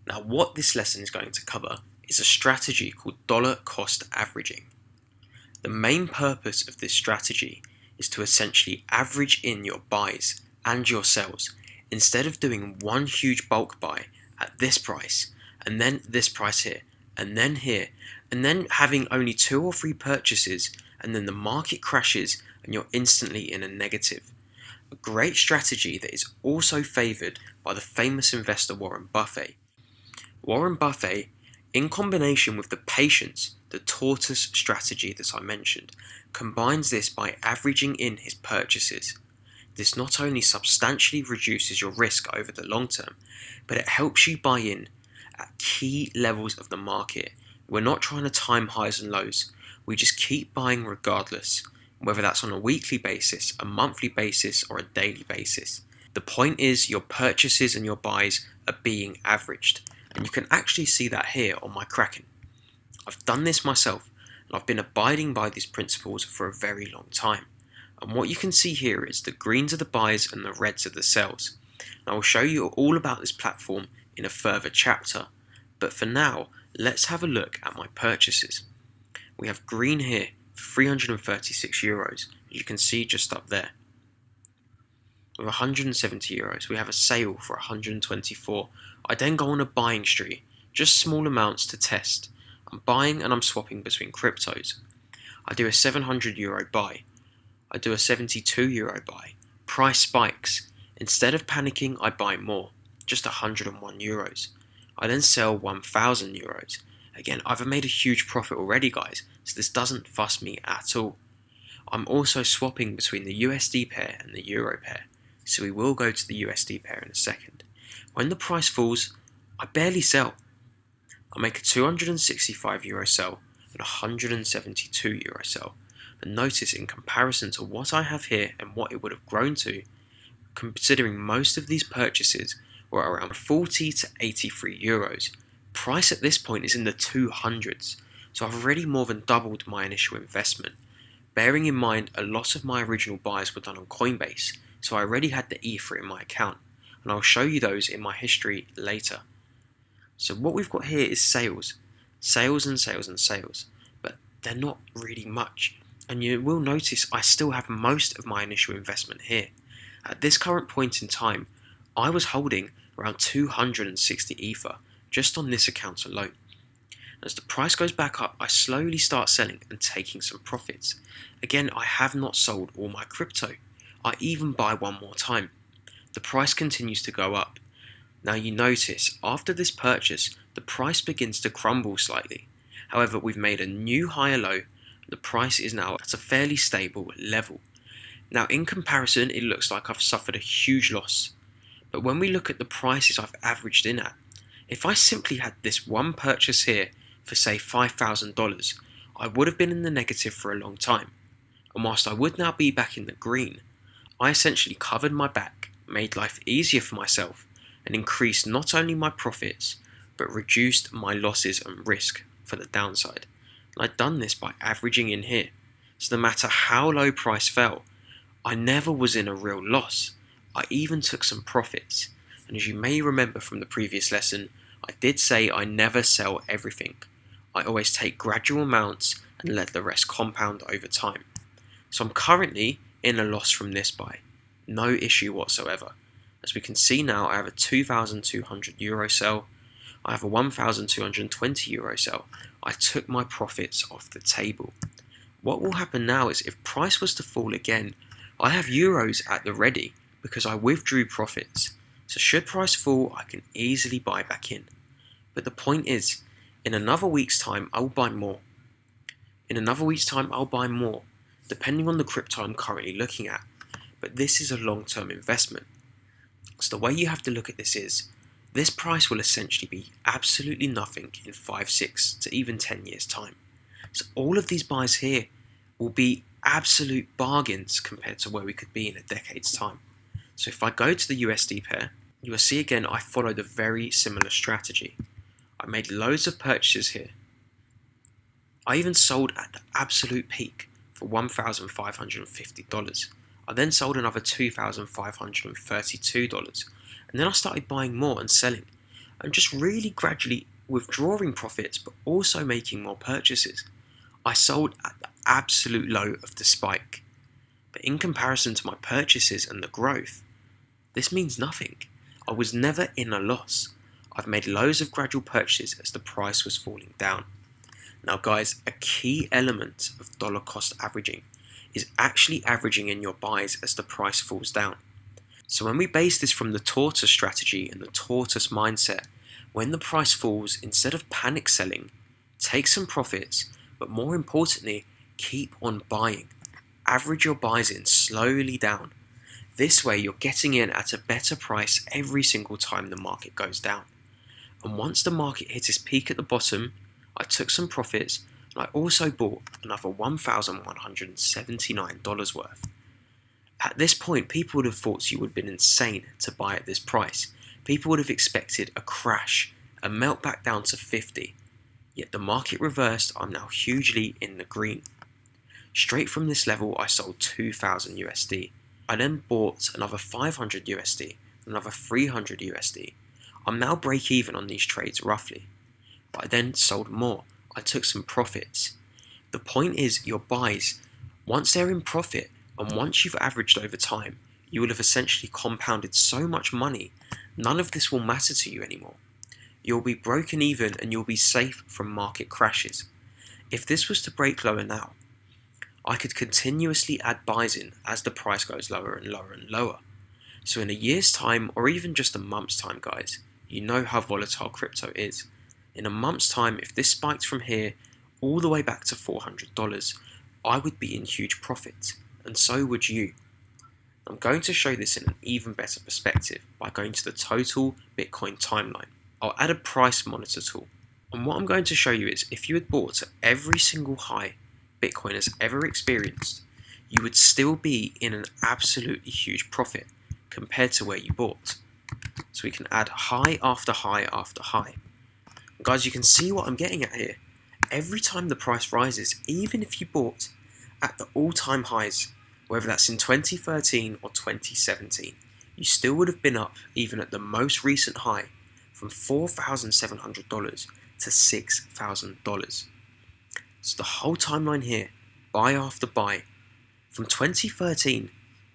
Now what this lesson is going to cover is a strategy called dollar cost averaging. The main purpose of this strategy is to essentially average in your buys and your sells, instead of doing one huge bulk buy at this price and then this price here and then having only 2 or 3 purchases and then the market crashes and you're instantly in a negative. A great strategy that is also favoured by the famous investor Warren Buffett. Warren Buffett, in combination with the patience, the tortoise strategy that I mentioned, combines this by averaging in his purchases. This not only substantially reduces your risk over the long term, but it helps you buy in at key levels of the market. We're not trying to time highs and lows. We just keep buying regardless, whether that's on a weekly basis, a monthly basis, or a daily basis. The point is your purchases and your buys are being averaged. And you can actually see that here on my Kraken. I've done this myself, and I've been abiding by these principles for a very long time. And what you can see here is the greens are the buys and the reds are the sells. And I will show you all about this platform in a further chapter. But for now, let's have a look at my purchases. We have green here for €336, as you can see just up there. With 170 euros, we have a sale for 124. I then go on a buying spree, just small amounts to test. I'm buying and I'm swapping between cryptos. I do a 700 euro buy. I do a 72 euro buy. Price spikes. Instead of panicking, I buy more, just 101 euros. I then sell 1000 euros. Again, I've made a huge profit already, guys, so this doesn't fuss me at all. I'm also swapping between the USD pair and the Euro pair, so we will go to the USD pair in a second. When the price falls, I barely sell. I make a 265 euro sell and a 172 euro sell. But notice, in comparison to what I have here and what it would have grown to, considering most of these purchases were around 40 to 83 euros, price at this point is in the 200s, so I've already more than doubled my initial investment. Bearing in mind a lot of my original buys were done on Coinbase, so I already had the Ether in my account, and I'll show you those in my history later. So what we've got here is sales and sales and sales, but they're not really much, and you will notice I still have most of my initial investment here. At this current point in time, I was holding around 260 Ether just on this account alone. As the price goes back up, I slowly start selling and taking some profits. Again, I have not sold all my crypto. I even buy one more time. The price continues to go up. Now you notice, after this purchase, the price begins to crumble slightly. However, we've made a new higher low, and the price is now at a fairly stable level. Now in comparison, it looks like I've suffered a huge loss. But when we look at the prices I've averaged in at, if I simply had this one purchase here for say $5,000, I would have been in the negative for a long time. And whilst I would now be back in the green, I essentially covered my back, made life easier for myself, and increased not only my profits, but reduced my losses and risk for the downside. And I'd done this by averaging in here. So no matter how low price fell, I never was in a real loss. I even took some profits. And as you may remember from the previous lesson, I did say I never sell everything. I always take gradual amounts and let the rest compound over time. So I'm currently in a loss from this buy. No issue whatsoever. As we can see now, I have a 2,200 euro sell. I have a 1,220 euro sell. I took my profits off the table. What will happen now is if price was to fall again, I have euros at the ready because I withdrew profits. So should price fall, I can easily buy back in. But the point is, in another week's time, I will buy more. In another week's time, I'll buy more, depending on the crypto I'm currently looking at. But this is a long-term investment. So the way you have to look at this is, this price will essentially be absolutely nothing in 5, 6 to even 10 years time. So all of these buys here will be absolute bargains compared to where we could be in a decade's time. So if I go to the USD pair, you will see again I followed a very similar strategy. I made loads of purchases here. I even sold at the absolute peak for $1,550. I then sold another $2,532, and then I started buying more and selling, and just really gradually withdrawing profits but also making more purchases. I sold at the absolute low of the spike, but in comparison to my purchases and the growth, this means nothing. I was never in a loss. I've made loads of gradual purchases as the price was falling down. Now guys, a key element of dollar cost averaging is actually averaging in your buys as the price falls down. So when we base this from the tortoise strategy and the tortoise mindset, when the price falls, instead of panic selling, take some profits, but more importantly, keep on buying. Average your buys in slowly down. This way you're getting in at a better price every single time the market goes down. And once the market hit its peak at the bottom, I took some profits, and I also bought another $1,179 worth. At this point, people would have thought you would have been insane to buy at this price. People would have expected a crash, a melt back down to 50. Yet the market reversed. I'm now hugely in the green. Straight from this level, I sold 2,000 USD. I then bought another 500 USD, another 300 USD. I'm now break even on these trades roughly. But I then sold more. I took some profits. The point is, your buys, once they're in profit, And once you've averaged over time, you will have essentially compounded so much money, none of this will matter to you anymore. You'll be broken even and you'll be safe from market crashes. If this was to break lower now, I could continuously add buys in as the price goes lower and lower and lower. So in a year's time, or even just a month's time, guys, you know how volatile crypto is. In a month's time, if this spiked from here all the way back to $400, I would be in huge profit, and so would you. I'm going to show this in an even better perspective by going to the total Bitcoin timeline. I'll add a price monitor tool, and what I'm going to show you is if you had bought at every single high Bitcoin has ever experienced, you would still be in an absolutely huge profit compared to where you bought. So we can add high after high after high. And guys, you can see what I'm getting at here. Every time the price rises, even if you bought at the all-time highs, whether that's in 2013 or 2017, you still would have been up even at the most recent high from $4,700 to $6,000. So the whole timeline here, buy after buy, from 2013,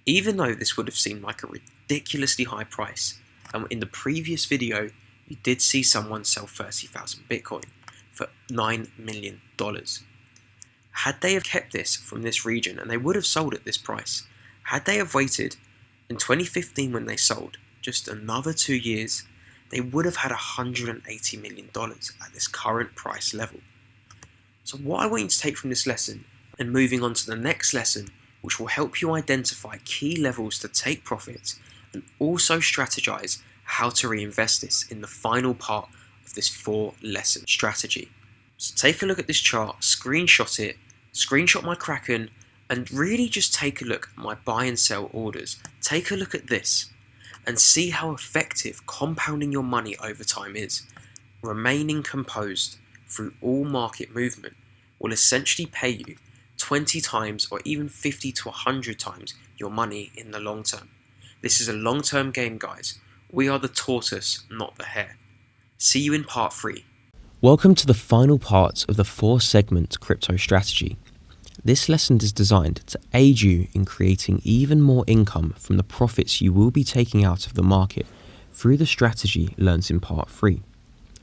even though this would have seemed like a ridiculously high price, and in the previous video, you did see someone sell 30,000 Bitcoin for $9 million. Had they have kept this from this region, and they would have sold at this price, had they have waited in 2015 when they sold, just another 2 years, they would have had $180 million at this current price level. So what I want you to take from this lesson, and moving on to the next lesson, which will help you identify key levels to take profits, and also strategize how to reinvest this in the final part of this 4-lesson strategy. So take a look at this chart, screenshot it, screenshot my Kraken, and really just take a look at my buy and sell orders. Take a look at this and see how effective compounding your money over time is. Remaining composed through all market movement will essentially pay you 20 times or even 50 to 100 times your money in the long term. This is a long-term game, guys. We are the tortoise, not the hare. See you in part 3. Welcome to the final part of the 4-segment crypto strategy. This lesson is designed to aid you in creating even more income from the profits you will be taking out of the market through the strategy learned in part 3.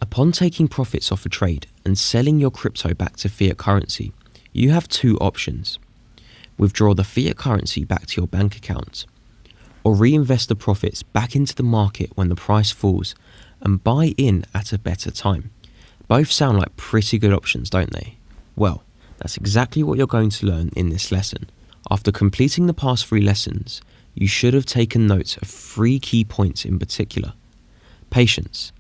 Upon taking profits off a trade and selling your crypto back to fiat currency, you have 2 options. Withdraw the fiat currency back to your bank account, or reinvest the profits back into the market when the price falls and buy in at a better time. Both sound like pretty good options, don't they? Well, that's exactly what you're going to learn in this lesson. After completing the past 3 lessons, you should have taken note of 3 key points in particular. Patience.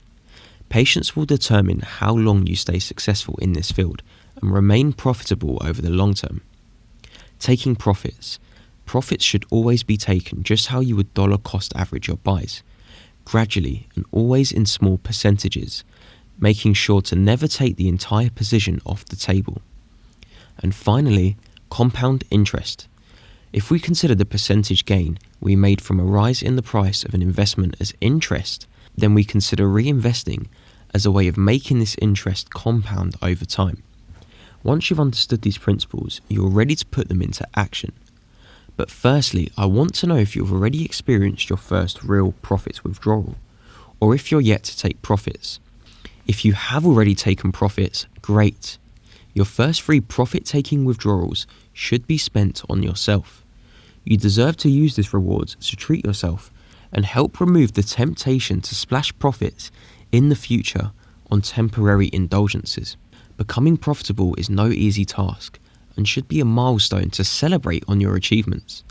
Patience will determine how long you stay successful in this field and remain profitable over the long term. Taking profits. Profits should always be taken just how you would dollar cost average your buys, gradually and always in small percentages, making sure to never take the entire position off the table. And finally, compound interest. If we consider the percentage gain we made from a rise in the price of an investment as interest, then we consider reinvesting as a way of making this interest compound over time. Once you've understood these principles, you're ready to put them into action. But firstly, I want to know if you've already experienced your first real profits withdrawal, or if you're yet to take profits. If you have already taken profits, great. Your first 3 profit-taking withdrawals should be spent on yourself. You deserve to use this reward to treat yourself and help remove the temptation to splash profits in the future on temporary indulgences. Becoming profitable is no easy task and should be a milestone to celebrate on your achievements.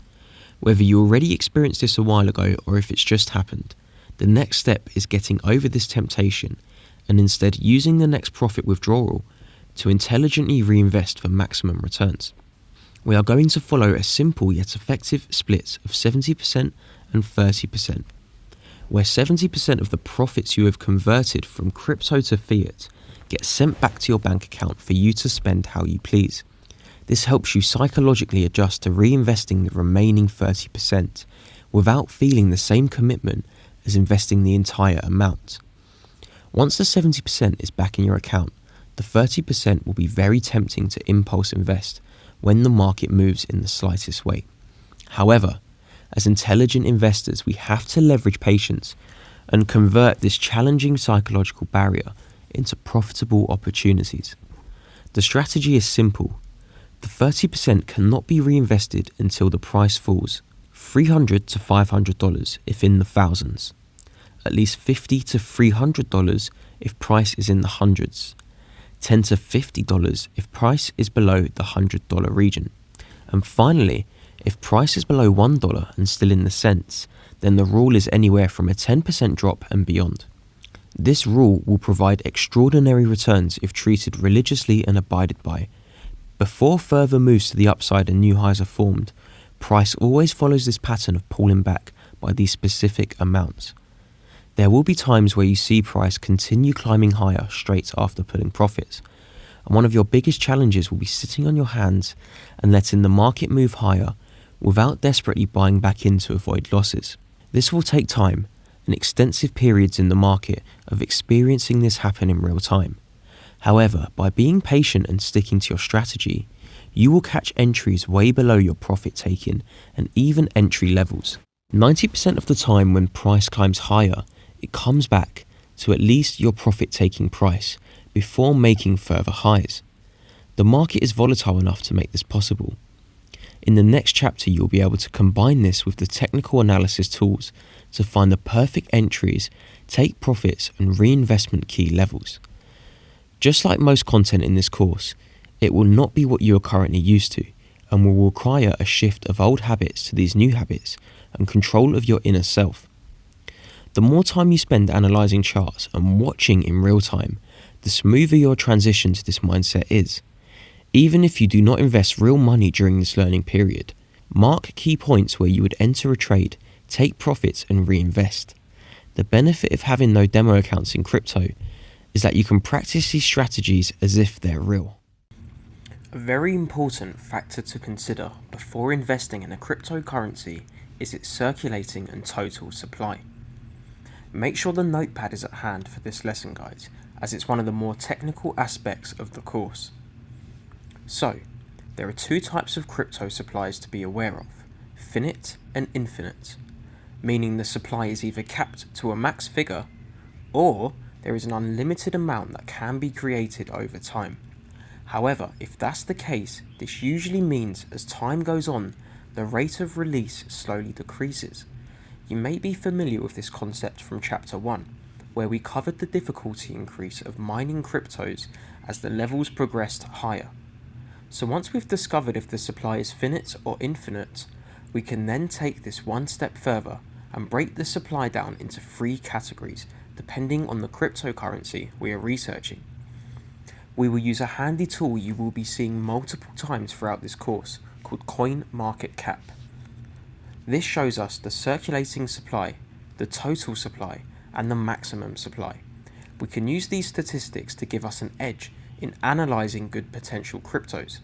Whether you already experienced this a while ago or if it's just happened, the next step is getting over this temptation and instead using the next profit withdrawal to intelligently reinvest for maximum returns. We are going to follow a simple yet effective split of 70% and 30%, where 70% of the profits you have converted from crypto to fiat get sent back to your bank account for you to spend how you please. This helps you psychologically adjust to reinvesting the remaining 30% without feeling the same commitment as investing the entire amount. Once the 70% is back in your account, the 30% will be very tempting to impulse invest when the market moves in the slightest way. However, as intelligent investors, we have to leverage patience and convert this challenging psychological barrier into profitable opportunities. The strategy is simple. The 30% cannot be reinvested until the price falls $300 to $500 if in the thousands, at least $50 to $300 if price is in the hundreds, $10 to $50 if price is below the $100 region, and finally, if price is below $1 and still in the cents, then the rule is anywhere from a 10% drop and beyond. This rule will provide extraordinary returns if treated religiously and abided by. Before further moves to the upside and new highs are formed, price always follows this pattern of pulling back by these specific amounts. There will be times where you see price continue climbing higher straight after pulling profits, and one of your biggest challenges will be sitting on your hands and letting the market move higher without desperately buying back in to avoid losses. This will take time and extensive periods in the market of experiencing this happen in real time. However, by being patient and sticking to your strategy, you will catch entries way below your profit taking and even entry levels. 90% of the time when price climbs higher, it comes back to at least your profit taking price before making further highs. The market is volatile enough to make this possible. In the next chapter, you'll be able to combine this with the technical analysis tools to find the perfect entries, take profits, and reinvestment key levels. Just like most content in this course, it will not be what you are currently used to and will require a shift of old habits to these new habits and control of your inner self. The more time you spend analysing charts and watching in real time, the smoother your transition to this mindset is. Even if you do not invest real money during this learning period, mark key points where you would enter a trade, take profits and reinvest. The benefit of having no demo accounts in crypto is that you can practice these strategies as if they're real. A very important factor to consider before investing in a cryptocurrency is its circulating and total supply. Make sure the notepad is at hand for this lesson, guys, as it's one of the more technical aspects of the course. So, there are two types of crypto supplies to be aware of, finite and infinite, meaning the supply is either capped to a max figure or there is an unlimited amount that can be created over time. However, if that's the case, this usually means as time goes on, the rate of release slowly decreases. You may be familiar with this concept from Chapter 1, where we covered the difficulty increase of mining cryptos as the levels progressed higher. So once we've discovered if the supply is finite or infinite, we can then take this one step further and break the supply down into 3 categories, depending on the cryptocurrency we are researching. We will use a handy tool you will be seeing multiple times throughout this course called CoinMarketCap. This shows us the circulating supply, the total supply, and the maximum supply. We can use these statistics to give us an edge in analysing good potential cryptos.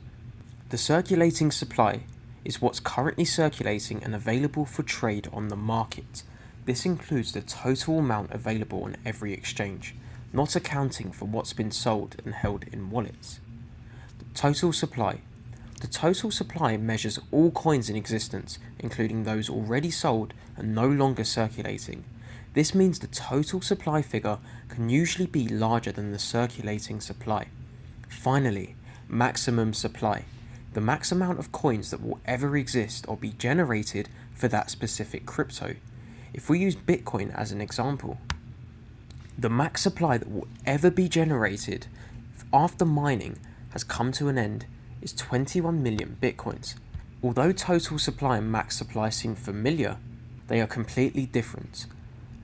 The circulating supply is what's currently circulating and available for trade on the market. This includes the total amount available on every exchange, not accounting for what's been sold and held in wallets. The total supply. The total supply measures all coins in existence, including those already sold and no longer circulating. This means the total supply figure can usually be larger than the circulating supply. Finally, maximum supply. The max amount of coins that will ever exist or be generated for that specific crypto. If we use Bitcoin as an example, the max supply that will ever be generated after mining has come to an end is 21 million Bitcoins. Although total supply and max supply seem familiar, they are completely different.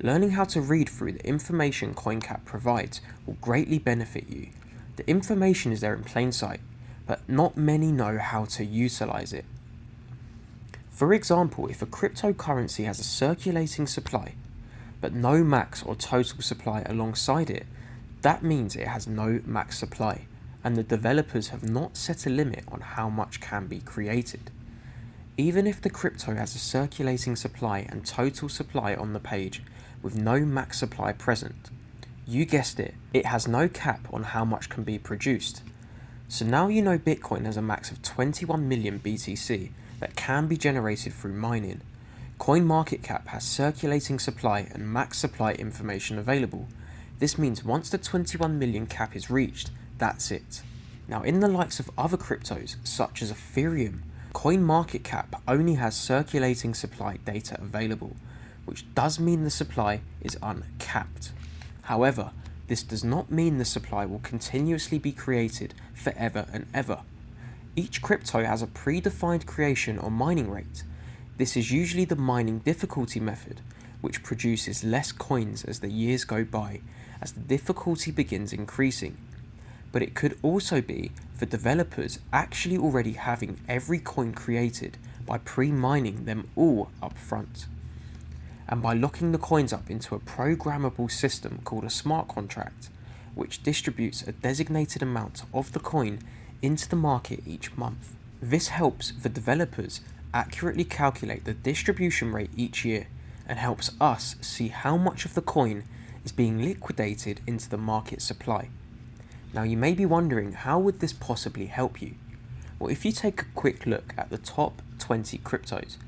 Learning how to read through the information CoinCap provides will greatly benefit you. The information is there in plain sight, but not many know how to utilize it. For example, if a cryptocurrency has a circulating supply, but no max or total supply alongside it, that means it has no max supply, and the developers have not set a limit on how much can be created. Even if the crypto has a circulating supply and total supply on the page with no max supply present, you guessed it, it has no cap on how much can be produced. So now you know Bitcoin has a max of 21 million BTC that can be generated through mining. CoinMarketCap has circulating supply and max supply information available. This means once the 21 million cap is reached, that's it. Now, in the likes of other cryptos, such as Ethereum, CoinMarketCap only has circulating supply data available, which does mean the supply is uncapped. However, this does not mean the supply will continuously be created forever and ever. Each crypto has a predefined creation or mining rate. This is usually the mining difficulty method, which produces less coins as the years go by, as the difficulty begins increasing. But it could also be for developers actually already having every coin created by pre-mining them all up front, and by locking the coins up into a programmable system called a smart contract, which distributes a designated amount of the coin into the market each month. This helps the developers accurately calculate the distribution rate each year and helps us see how much of the coin is being liquidated into the market supply. Now, you may be wondering, how would this possibly help you? Well, if you take a quick look at the top 20 cryptos,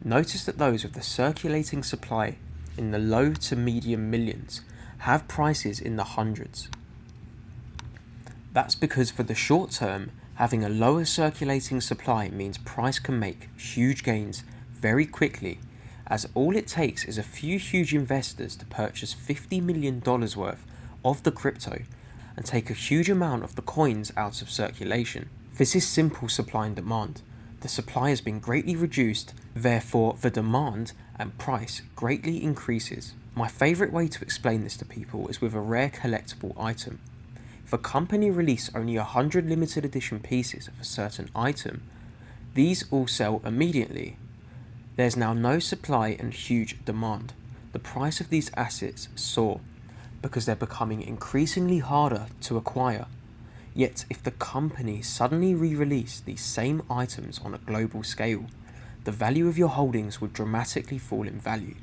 notice that those with the circulating supply in the low to medium millions have prices in the hundreds. That's because for the short term, having a lower circulating supply means price can make huge gains very quickly, as all it takes is a few huge investors to purchase $50 million worth of the crypto and take a huge amount of the coins out of circulation. This is simple supply and demand. The supply has been greatly reduced, therefore the demand and price greatly increases. My favourite way to explain this to people is with a rare collectible item. If a company release only 100 limited edition pieces of a certain item, these all sell immediately. There's now no supply and huge demand. The price of these assets soar because they're becoming increasingly harder to acquire. Yet if the company suddenly re-released these same items on a global scale, the value of your holdings would dramatically fall in value.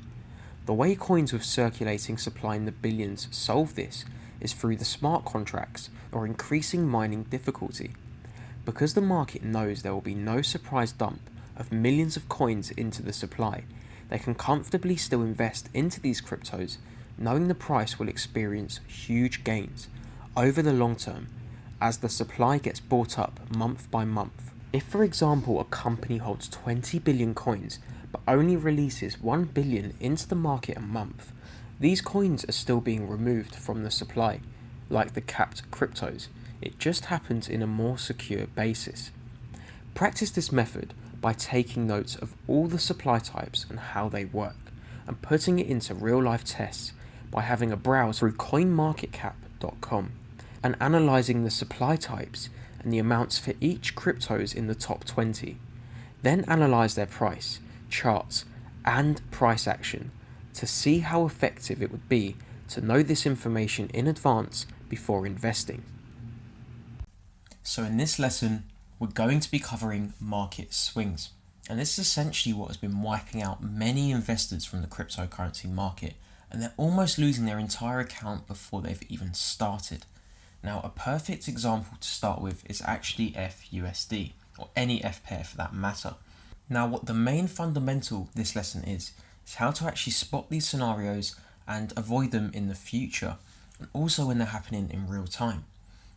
The way coins with circulating supply in the billions solve this is through the smart contracts or increasing mining difficulty. Because the market knows there will be no surprise dump of millions of coins into the supply, they can comfortably still invest into these cryptos, knowing the price will experience huge gains over the long term as the supply gets bought up month by month. If, for example, a company holds 20 billion coins but only releases 1 billion into the market a month, these coins are still being removed from the supply, like the capped cryptos. It just happens in a more secure basis. Practice this method by taking notes of all the supply types and how they work, and putting it into real-life tests by having a browse through coinmarketcap.com and analysing the supply types and the amounts for each cryptos in the top 20. Then analyse their price, charts, and price action to see how effective it would be to know this information in advance before investing. So in this lesson, we're going to be covering market swings. And this is essentially what has been wiping out many investors from the cryptocurrency market, and they're almost losing their entire account before they've even started. Now, a perfect example to start with is actually FUSD, or any F pair for that matter. Now, what the main fundamental this lesson is how to actually spot these scenarios and avoid them in the future, and also when they're happening in real time.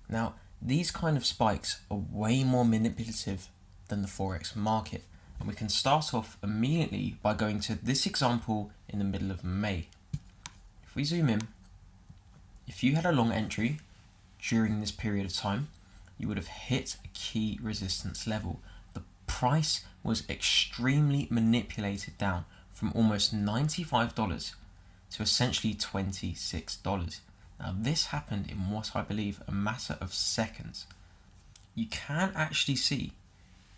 Now, these kind of spikes are way more manipulative than the Forex market, and we can start off immediately by going to this example in the middle of May. If we zoom in, if you had a long entry during this period of time, you would have hit a key resistance level. The price was extremely manipulated down from almost $95 to essentially $26. Now, this happened in what I believe a matter of seconds. You can actually see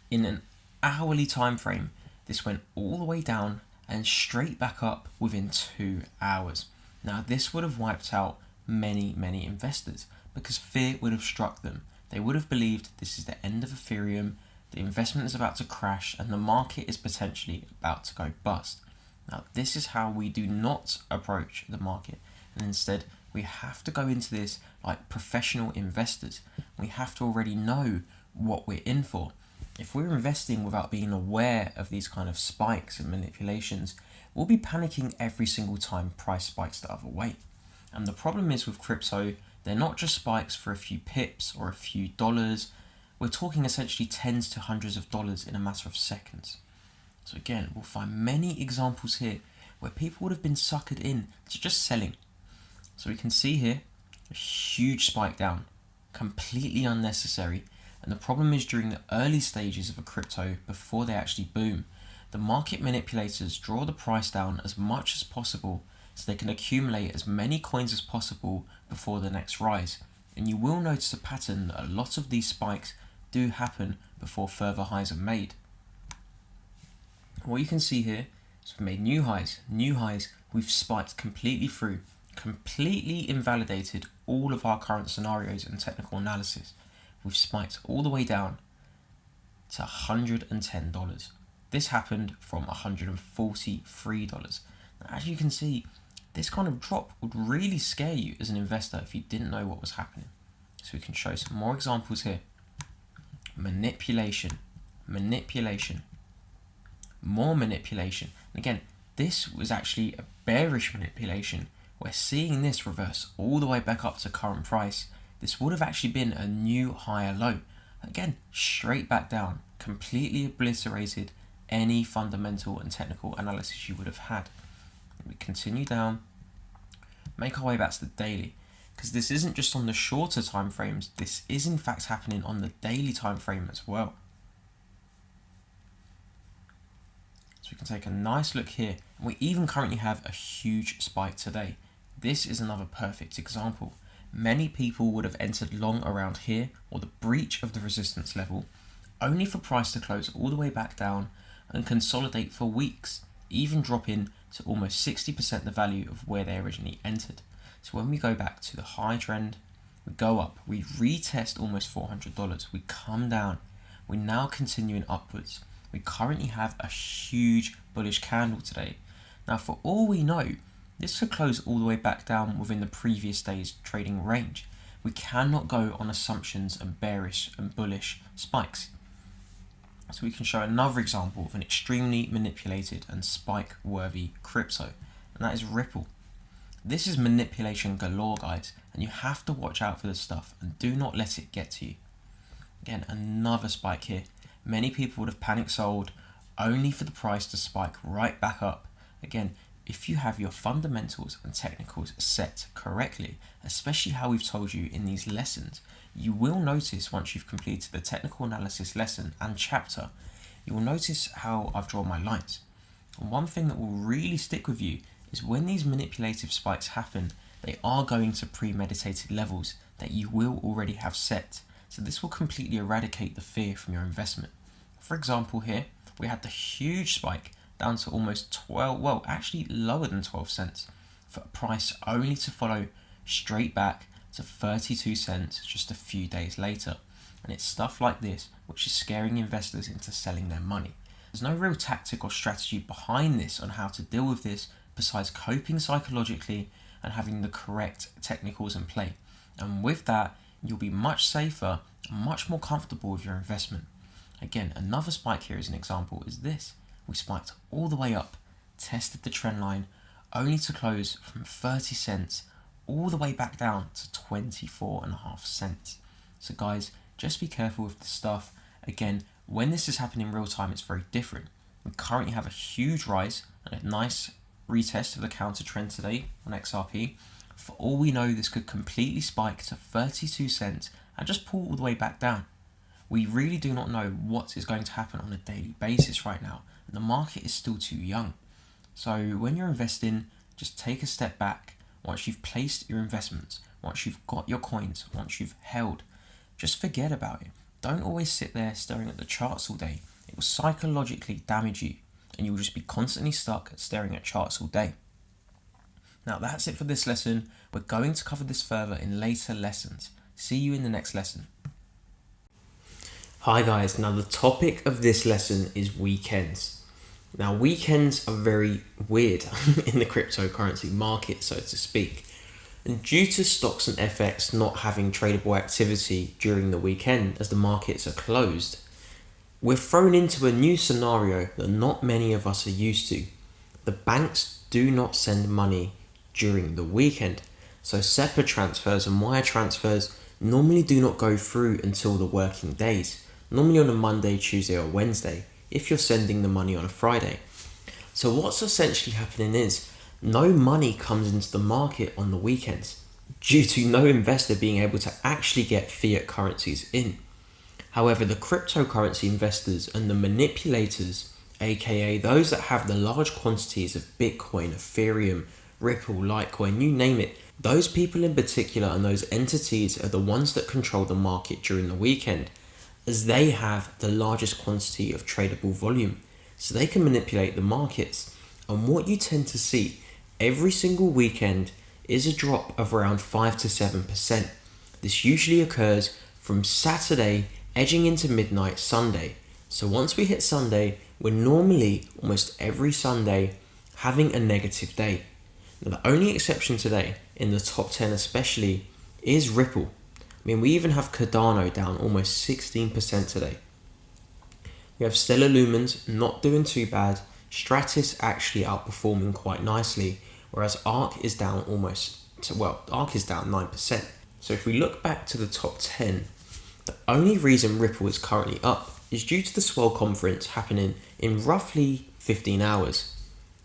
in an hourly time frame, this went all the way down and straight back up within 2 hours. Now, this would have wiped out many investors because fear would have struck them. They would have believed this is the end of Ethereum, the investment is about to crash, and the market is potentially about to go bust. Now, this is how we do not approach the market, and instead we have to go into this like professional investors. We have to already know what we're in for. If we're investing without being aware of these kind of spikes and manipulations, we'll be panicking every single time price spikes the other way. And the problem is with crypto, they're not just spikes for a few pips or a few dollars. We're talking essentially tens to hundreds of dollars in a matter of seconds. So again, we'll find many examples here where people would have been suckered in to just selling. So we can see here a huge spike down, completely unnecessary. And the problem is during the early stages of a crypto, before they actually boom, the market manipulators draw the price down as much as possible so they can accumulate as many coins as possible before the next rise. And you will notice a pattern that a lot of these spikes do happen before further highs are made. What you can see here is we've made new highs, we've spiked completely through, completely invalidated all of our current scenarios and technical analysis. We've spiked all the way down to $110. This happened from $143. Now, as you can see, this kind of drop would really scare you as an investor if you didn't know what was happening. So we can show some more examples here. Manipulation, more manipulation. And again, this was actually a bearish manipulation. We're seeing this reverse all the way back up to current price. This would have actually been a new higher low. Again, straight back down, completely obliterated any fundamental and technical analysis you would have had. We continue down, make our way back to the daily, because this isn't just on the shorter time frames, this is in fact happening on the daily time frame as well. So we can take a nice look here, and we even currently have a huge spike today. This is another perfect example. Many people would have entered long around here, or the breach of the resistance level, only for price to close all the way back down and consolidate for weeks, even dropping to almost 60% the value of where they originally entered. So when we go back to the high trend, we go up, we retest almost $400, we come down, we're now continuing upwards. We currently have a huge bullish candle today. Now for all we know, this could close all the way back down within the previous day's trading range. We cannot go on assumptions and bearish and bullish spikes. So we can show another example of an extremely manipulated and spike-worthy crypto, and that is Ripple. This is manipulation galore, guys, and you have to watch out for this stuff and do not let it get to you. Again, another spike here. Many people would have panic sold only for the price to spike right back up. Again, if you have your fundamentals and technicals set correctly, especially how we've told you in these lessons, you will notice once you've completed the technical analysis lesson and chapter, you will notice how I've drawn my lines. And one thing that will really stick with you is when these manipulative spikes happen, they are going to premeditated levels that you will already have set. So this will completely eradicate the fear from your investment. For example here, we had the huge spike down to almost 12, well actually lower than 12 cents for a price only to follow straight back to 32 cents just a few days later. And it's stuff like this which is scaring investors into selling their money. There's no real tactic or strategy behind this on how to deal with this besides coping psychologically and having the correct technicals in play. And with that, you'll be much safer and much more comfortable with your investment. Again, another spike here as an example is this. We spiked all the way up, tested the trend line, only to close from 30 cents all the way back down to 24.5 cents. So guys, just be careful with this stuff. Again, when this is happening in real time, it's very different. We currently have a huge rise and a nice retest of the counter trend today on XRP. For all we know, this could completely spike to 32 cents and just pull all the way back down. We really do not know what is going to happen on a daily basis right now, and the market is still too young. So when you're investing, just take a step back. Once you've placed your investments, once you've got your coins, once you've held, just forget about it. Don't always sit there staring at the charts all day. It will psychologically damage you, and you will just be constantly stuck staring at charts all day. Now that's it for this lesson. We're going to cover this further in later lessons. See you in the next lesson. Hi guys, now the topic of this lesson is weekends. Now weekends are very weird in the cryptocurrency market, so to speak. And due to stocks and FX not having tradable activity during the weekend as the markets are closed, We're thrown into a new scenario that not many of us are used to. The banks do not send money during the weekend. So SEPA transfers and wire transfers normally do not go through until the working days. Normally on a Monday, Tuesday or Wednesday, if you're sending the money on a Friday. So what's essentially happening is no money comes into the market on the weekends due to no investor being able to actually get fiat currencies in. However, the cryptocurrency investors and the manipulators, aka those that have the large quantities of Bitcoin, Ethereum, Ripple, Litecoin, you name it, those people in particular and those entities are the ones that control the market during the weekend, as they have the largest quantity of tradable volume. So they can manipulate the markets. And what you tend to see every single weekend is a drop of around 5 to 7%. This usually occurs from Saturday edging into midnight Sunday. So once we hit Sunday, we're normally almost every Sunday having a negative day. Now the only exception today, in the top 10 especially, is Ripple. I mean, we even have Cardano down almost 16% today. We have Stellar Lumens not doing too bad, Stratis actually outperforming quite nicely, whereas ARK is down ARK is down 9%. So if we look back to the top 10, the only reason Ripple is currently up is due to the Swell conference happening in roughly 15 hours.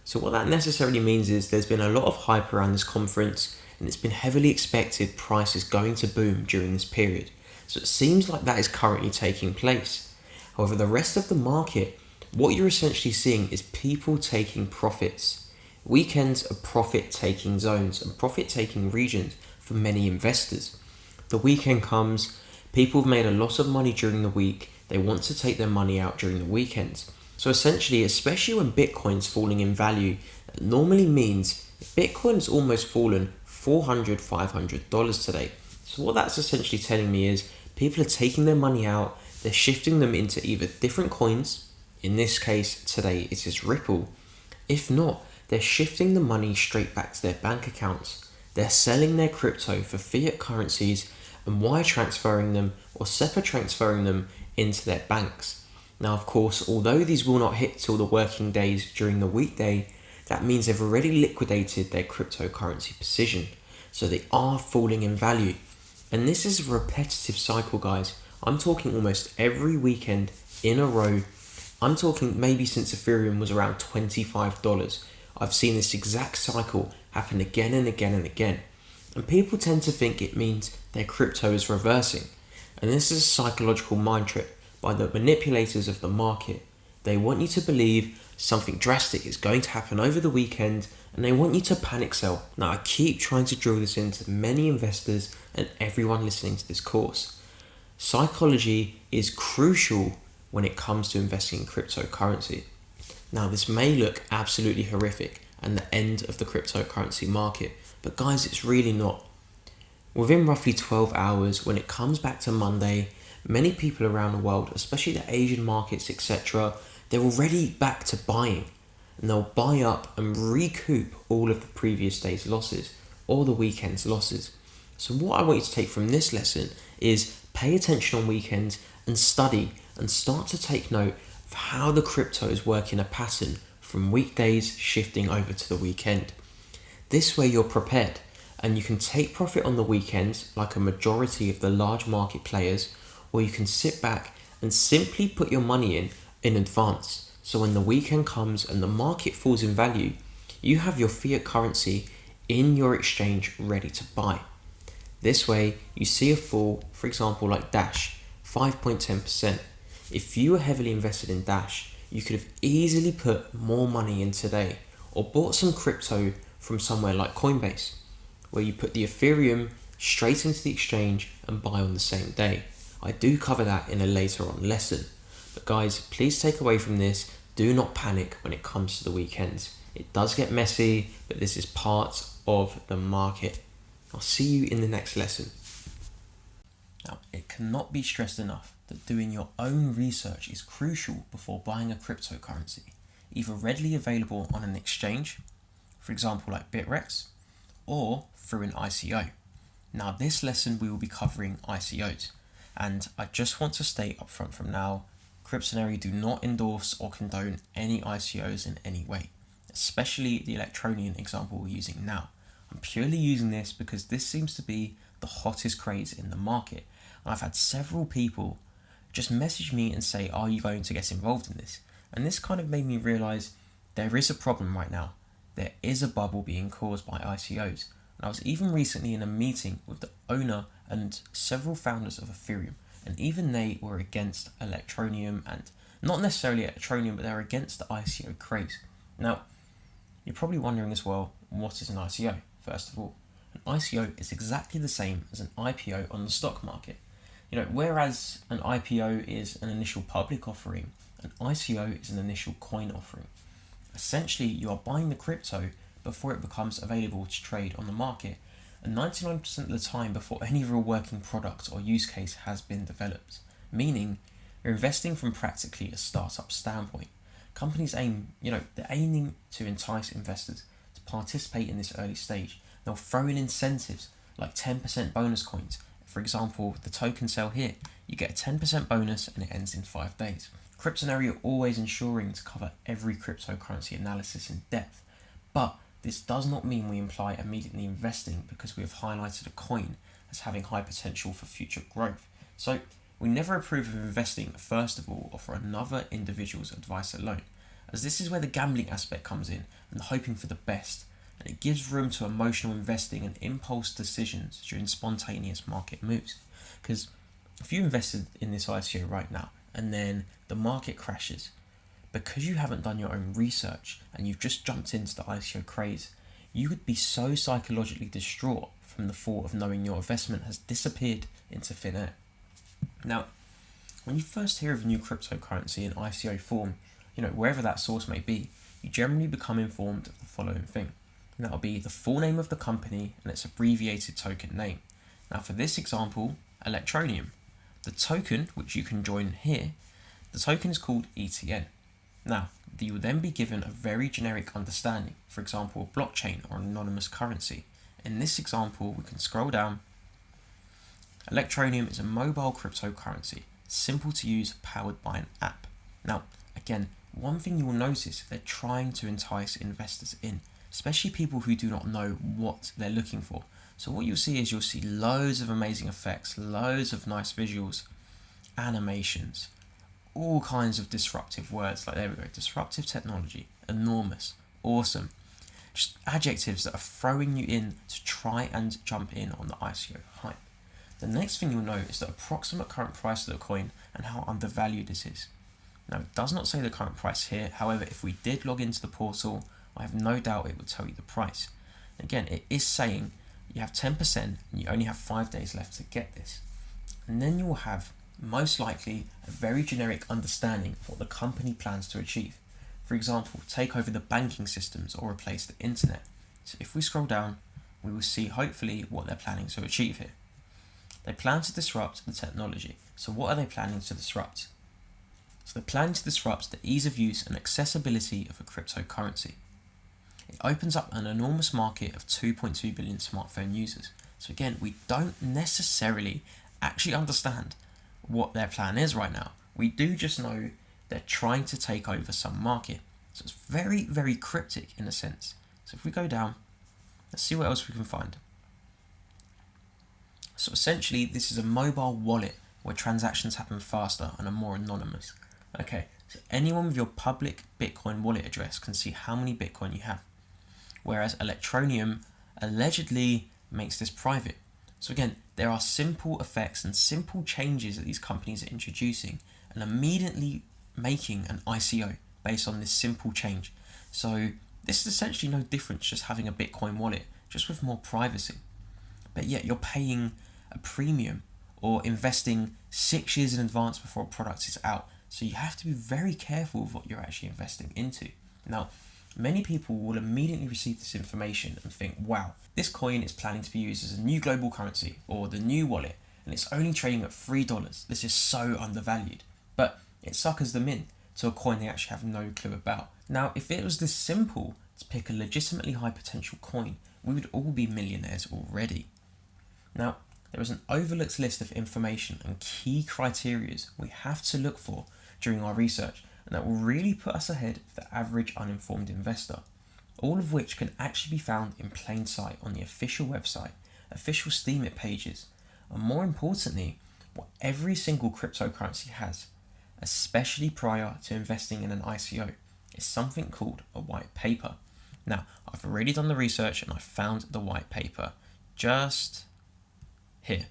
So what that necessarily means is there's been a lot of hype around this conference and it's been heavily expected price is going to boom during this period. So it seems like that is currently taking place. However, the rest of the market, what you're essentially seeing is people taking profits. Weekends are profit-taking zones and profit-taking regions for many investors. The weekend comes, people have made a lot of money during the week, they want to take their money out during the weekends. So essentially, especially when Bitcoin's falling in value, that normally means Bitcoin's almost fallen $400, $500 today. So what that's essentially telling me is people are taking their money out, they're shifting them into either different coins, in this case today it is Ripple. If not, they're shifting the money straight back to their bank accounts. They're selling their crypto for fiat currencies and wire transferring them or SEPA transferring them into their banks. Now, of course, although these will not hit till the working days during the weekday, that means they've already liquidated their cryptocurrency position. So they are falling in value. And this is a repetitive cycle, guys. I'm talking almost every weekend in a row. I'm talking maybe since Ethereum was around $25. I've seen this exact cycle happen again and again and again. And people tend to think it means their crypto is reversing. And this is a psychological mind trick by the manipulators of the market. They want you to believe something drastic is going to happen over the weekend and they want you to panic sell. Now, I keep trying to drill this into many investors and everyone listening to this course. Psychology is crucial when it comes to investing in cryptocurrency. Now, this may look absolutely horrific and the end of the cryptocurrency market, but guys, it's really not. Within roughly 12 hours, when it comes back to Monday, many people around the world, especially the Asian markets, etc., they're already back to buying. And they'll buy up and recoup all of the previous day's losses or the weekend's losses. So what I want you to take from this lesson is pay attention on weekends and study and start to take note of how the crypto is working a pattern from weekdays shifting over to the weekend. This way you're prepared and you can take profit on the weekends like a majority of the large market players, or you can sit back and simply put your money in advance. So when the weekend comes and the market falls in value, you have your fiat currency in your exchange ready to buy. This way you see a fall, for example like Dash, 5.10%. If you were heavily invested in Dash, you could have easily put more money in today or bought some crypto from somewhere like Coinbase, where you put the Ethereum straight into the exchange and buy on the same day. I do cover that in a later on lesson. But guys, please take away from this, do not panic when it comes to the weekends. It does get messy, but this is part of the market. I'll see you in the next lesson. Now, it cannot be stressed enough that doing your own research is crucial before buying a cryptocurrency, either readily available on an exchange, for example like Bitrex, or through an ICO. Now, this lesson we will be covering ICOs, and I just want to state up front from now, Cryptonary do not endorse or condone any ICOs in any way, especially the Electronium example we're using now. I'm purely using this because this seems to be the hottest craze in the market, and I've had several people just message me and say, are you going to get involved in this? And this kind of made me realise there is a problem right now. There is a bubble being caused by ICOs. And I was even recently in a meeting with the owner and several founders of Ethereum, and even they were against Electronium, and not necessarily Electronium, but they're against the ICO craze. Now, you're probably wondering as well, what is an ICO? First of all, an ICO is exactly the same as an IPO on the stock market. Whereas an IPO is an initial public offering, an ICO is an initial coin offering. Essentially, you are buying the crypto before it becomes available to trade on the market, and 99% of the time before any real working product or use case has been developed, meaning you're investing from practically a startup standpoint. Companies they're aiming to entice investors to participate in this early stage. They'll throw in incentives like 10% bonus coins. For example, the token sale here, you get a 10% bonus and it ends in 5 days. Cryptonary are always ensuring to cover every cryptocurrency analysis in depth, but this does not mean we imply immediately investing because we have highlighted a coin as having high potential for future growth. So we never approve of investing first of all or for another individual's advice alone, as this is where the gambling aspect comes in and hoping for the best, and it gives room to emotional investing and impulse decisions during spontaneous market moves. Because if you invested in this ICO right now and then the market crashes, because you haven't done your own research and you've just jumped into the ICO craze, you would be so psychologically distraught from the thought of knowing your investment has disappeared into thin air. Now, when you first hear of a new cryptocurrency in ICO form, wherever that source may be, you generally become informed of the following thing. And that'll be the full name of the company and its abbreviated token name. Now for this example, Electronium. The token, which you can join here, the token is called ETN. Now, you will then be given a very generic understanding, for example, a blockchain or an anonymous currency. In this example, we can scroll down. Electronium is a mobile cryptocurrency, simple to use, powered by an app. Now, again, one thing you will notice, they're trying to entice investors in, especially people who do not know what they're looking for. So what you'll see loads of amazing effects, loads of nice visuals, animations, all kinds of disruptive words, like there we go, disruptive technology, enormous, awesome, just adjectives that are throwing you in to try and jump in on the ICO hype. The next thing you'll know is the approximate current price of the coin and how undervalued this is. Now, it does not say the current price here, however, if we did log into the portal, I have no doubt it would tell you the price. Again, it is saying you have 10% and you only have 5 days left to get this. And then you will have, most likely, a very generic understanding of what the company plans to achieve. For example, take over the banking systems or replace the internet. So if we scroll down, we will see hopefully what they're planning to achieve here. They plan to disrupt the technology. So what are they planning to disrupt? So they're planning to disrupt the ease of use and accessibility of a cryptocurrency. It opens up an enormous market of 2.2 billion smartphone users. So again, we don't necessarily actually understand what their plan is right now. We do just know they're trying to take over some market. So it's very, very cryptic in a sense. So if we go down, let's see what else we can find. So essentially, this is a mobile wallet where transactions happen faster and are more anonymous. Okay, so anyone with your public Bitcoin wallet address can see how many Bitcoin you have, whereas Electronium allegedly makes this private. So again, there are simple effects and simple changes that these companies are introducing and immediately making an ICO based on this simple change. So this is essentially no different just having a Bitcoin wallet, just with more privacy. But yet you're paying a premium or investing 6 years in advance before a product is out. So you have to be very careful of what you're actually investing into. Now, many people will immediately receive this information and think, wow, this coin is planning to be used as a new global currency or the new wallet, and it's only trading at $3. This is so undervalued. But it suckers them in to a coin they actually have no clue about. Now, if it was this simple to pick a legitimately high potential coin, we would all be millionaires already. Now, there is an overlooked list of information and key criteria we have to look for during our research, and that will really put us ahead of the average uninformed investor. All of which can actually be found in plain sight on the official website, official Steemit pages, and more importantly, what every single cryptocurrency has, especially prior to investing in an ICO, is something called a white paper. Now, I've already done the research and I found the white paper just here.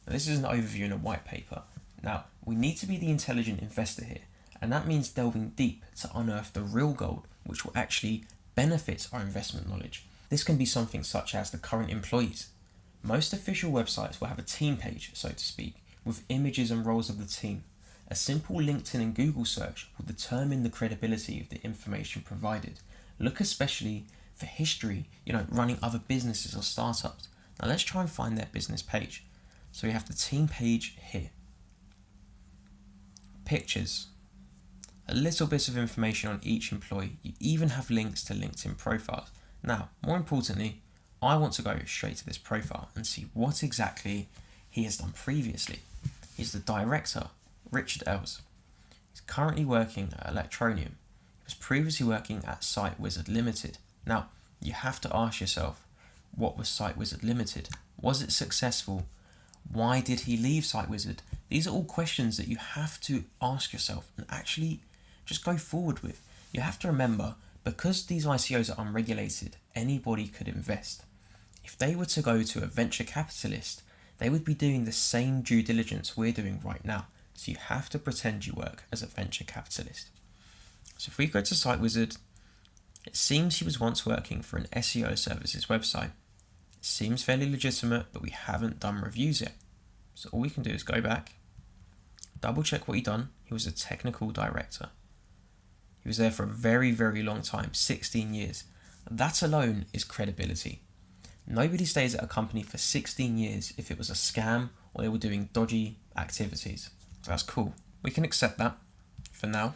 Now, this is an overview in a white paper. Now, we need to be the intelligent investor here, and that means delving deep to unearth the real gold, which will actually benefit our investment knowledge. This can be something such as the current employees. Most official websites will have a team page, so to speak, with images and roles of the team. A simple LinkedIn and Google search will determine the credibility of the information provided. Look especially for history, running other businesses or startups. Now let's try and find their business page. So we have the team page here. Pictures. A little bit of information on each employee. You even have links to LinkedIn profiles. Now, more importantly, I want to go straight to this profile and see what exactly he has done previously. He's the director, Richard Els. He's currently working at Electronium. He was previously working at Site Wizard Limited. Now, you have to ask yourself, what was Site Wizard Limited? Was it successful? Why did he leave Site Wizard? These are all questions that you have to ask yourself and actually just go forward with. You have to remember, because these ICOs are unregulated, anybody could invest. If they were to go to a venture capitalist, they would be doing the same due diligence we're doing right now. So you have to pretend you work as a venture capitalist. So if we go to Site Wizard, it seems he was once working for an SEO services website. It seems fairly legitimate, but we haven't done reviews yet. So all we can do is go back, double check what he'd done. He was a technical director. He was there for a very, very long time, 16 years. That alone is credibility. Nobody stays at a company for 16 years if it was a scam or they were doing dodgy activities. So that's cool. We can accept that for now.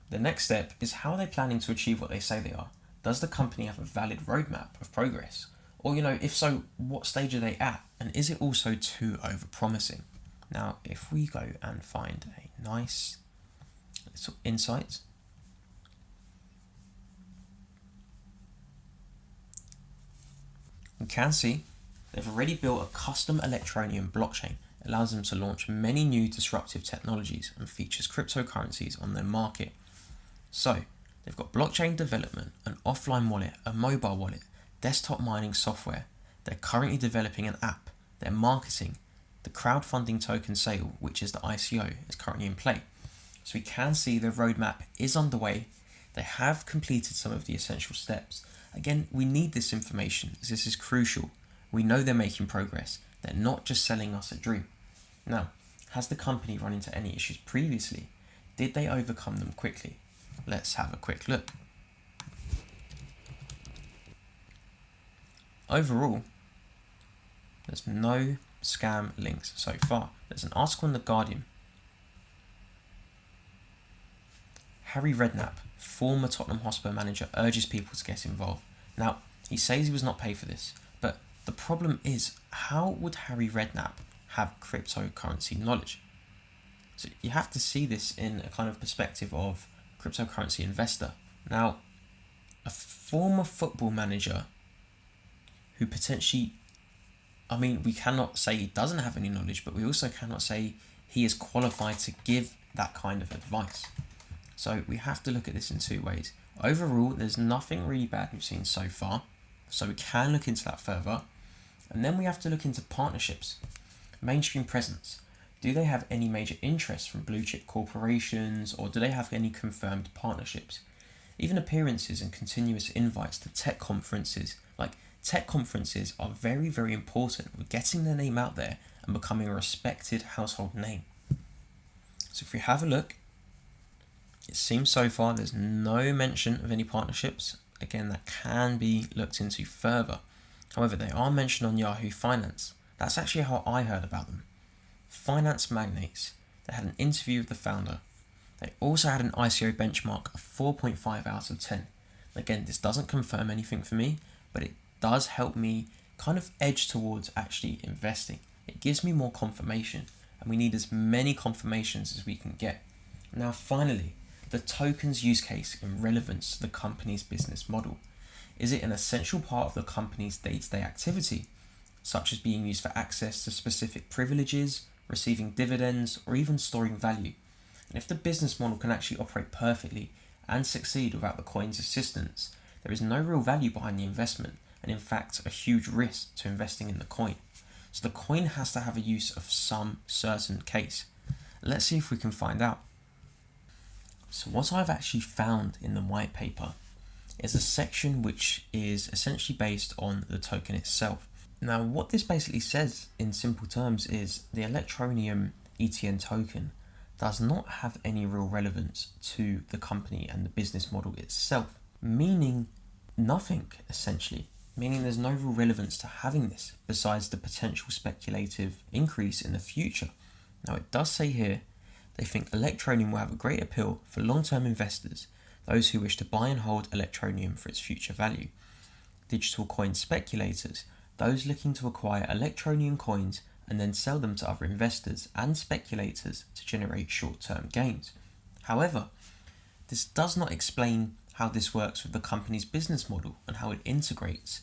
The next step is, how are they planning to achieve what they say they are? Does the company have a valid roadmap of progress? Or, if so, what stage are they at? And is it also too overpromising? Now, if we go and find a nice little insight, we can see they've already built a custom Electronium blockchain. It allows them to launch many new disruptive technologies and features cryptocurrencies on their market. So, they've got blockchain development, an offline wallet, a mobile wallet, desktop mining software. They're currently developing an app. They're marketing. The crowdfunding token sale, which is the ICO, is currently in play. So we can see the roadmap is underway. They have completed some of the essential steps. Again, we need this information as this is crucial. We know they're making progress. They're not just selling us a dream. Now, has the company run into any issues previously? Did they overcome them quickly? Let's have a quick look. Overall, there's no scam links so far. There's an article in The Guardian. Harry Redknapp, former Tottenham Hotspur manager, urges people to get involved. Now, he says he was not paid for this, but the problem is, how would Harry Redknapp have cryptocurrency knowledge? So you have to see this in a kind of perspective of cryptocurrency investor. Now, a former football manager who potentially, we cannot say he doesn't have any knowledge, but we also cannot say he is qualified to give that kind of advice. So we have to look at this in two ways. Overall, there's nothing really bad we've seen so far, so we can look into that further. And then we have to look into partnerships. Mainstream presence. Do they have any major interest from blue chip corporations, or do they have any confirmed partnerships? Even appearances and continuous invites to tech conferences. Tech conferences are very, very important with getting their name out there and becoming a respected household name. So if we have a look, it seems so far there's no mention of any partnerships. Again, that can be looked into further. However, they are mentioned on Yahoo Finance. That's actually how I heard about them. Finance magnates. They had an interview with the founder. They also had an ICO benchmark of 4.5 out of 10. Again, this doesn't confirm anything for me, but it does help me kind of edge towards actually investing. It gives me more confirmation. and we need as many confirmations as we can get. Now finally, the token's use case in relevance to the company's business model. Is it an essential part of the company's day-to-day activity, such as being used for access to specific privileges, receiving dividends, or even storing value? And if the business model can actually operate perfectly and succeed without the coin's assistance, there is no real value behind the investment, and in fact a huge risk to investing in the coin. So the coin has to have a use of some certain case. Let's see if we can find out. So what I've actually found in the white paper is a section which is essentially based on the token itself. Now what this basically says in simple terms is the Electroneum ETN token does not have any real relevance to the company and the business model itself, meaning nothing essentially, meaning there's no real relevance to having this besides the potential speculative increase in the future. Now it does say here they think Electroneum will have a great appeal for long-term investors, those who wish to buy and hold Electroneum for its future value. Digital coin speculators, those looking to acquire Electroneum coins and then sell them to other investors and speculators to generate short-term gains. However, this does not explain how this works with the company's business model and how it integrates,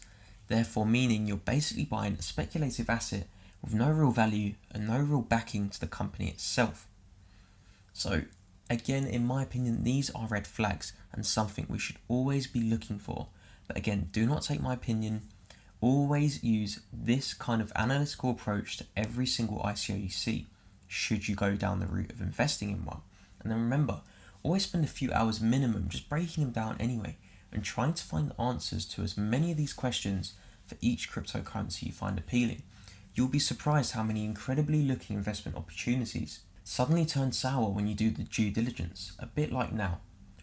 therefore meaning you're basically buying a speculative asset with no real value and no real backing to the company itself. So again, in my opinion, these are red flags and something we should always be looking for. But again, do not take my opinion. Always use this kind of analytical approach to every single ICO you see, should you go down the route of investing in one. And then remember, always spend a few hours minimum just breaking them down anyway and trying to find answers to as many of these questions for each cryptocurrency you find appealing. You'll be surprised how many incredibly looking investment opportunities suddenly turn sour when you do the due diligence, a bit like now.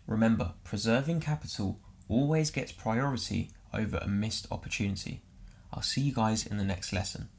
Remember, preserving capital always gets priority over a missed opportunity. I'll see you guys in the next lesson.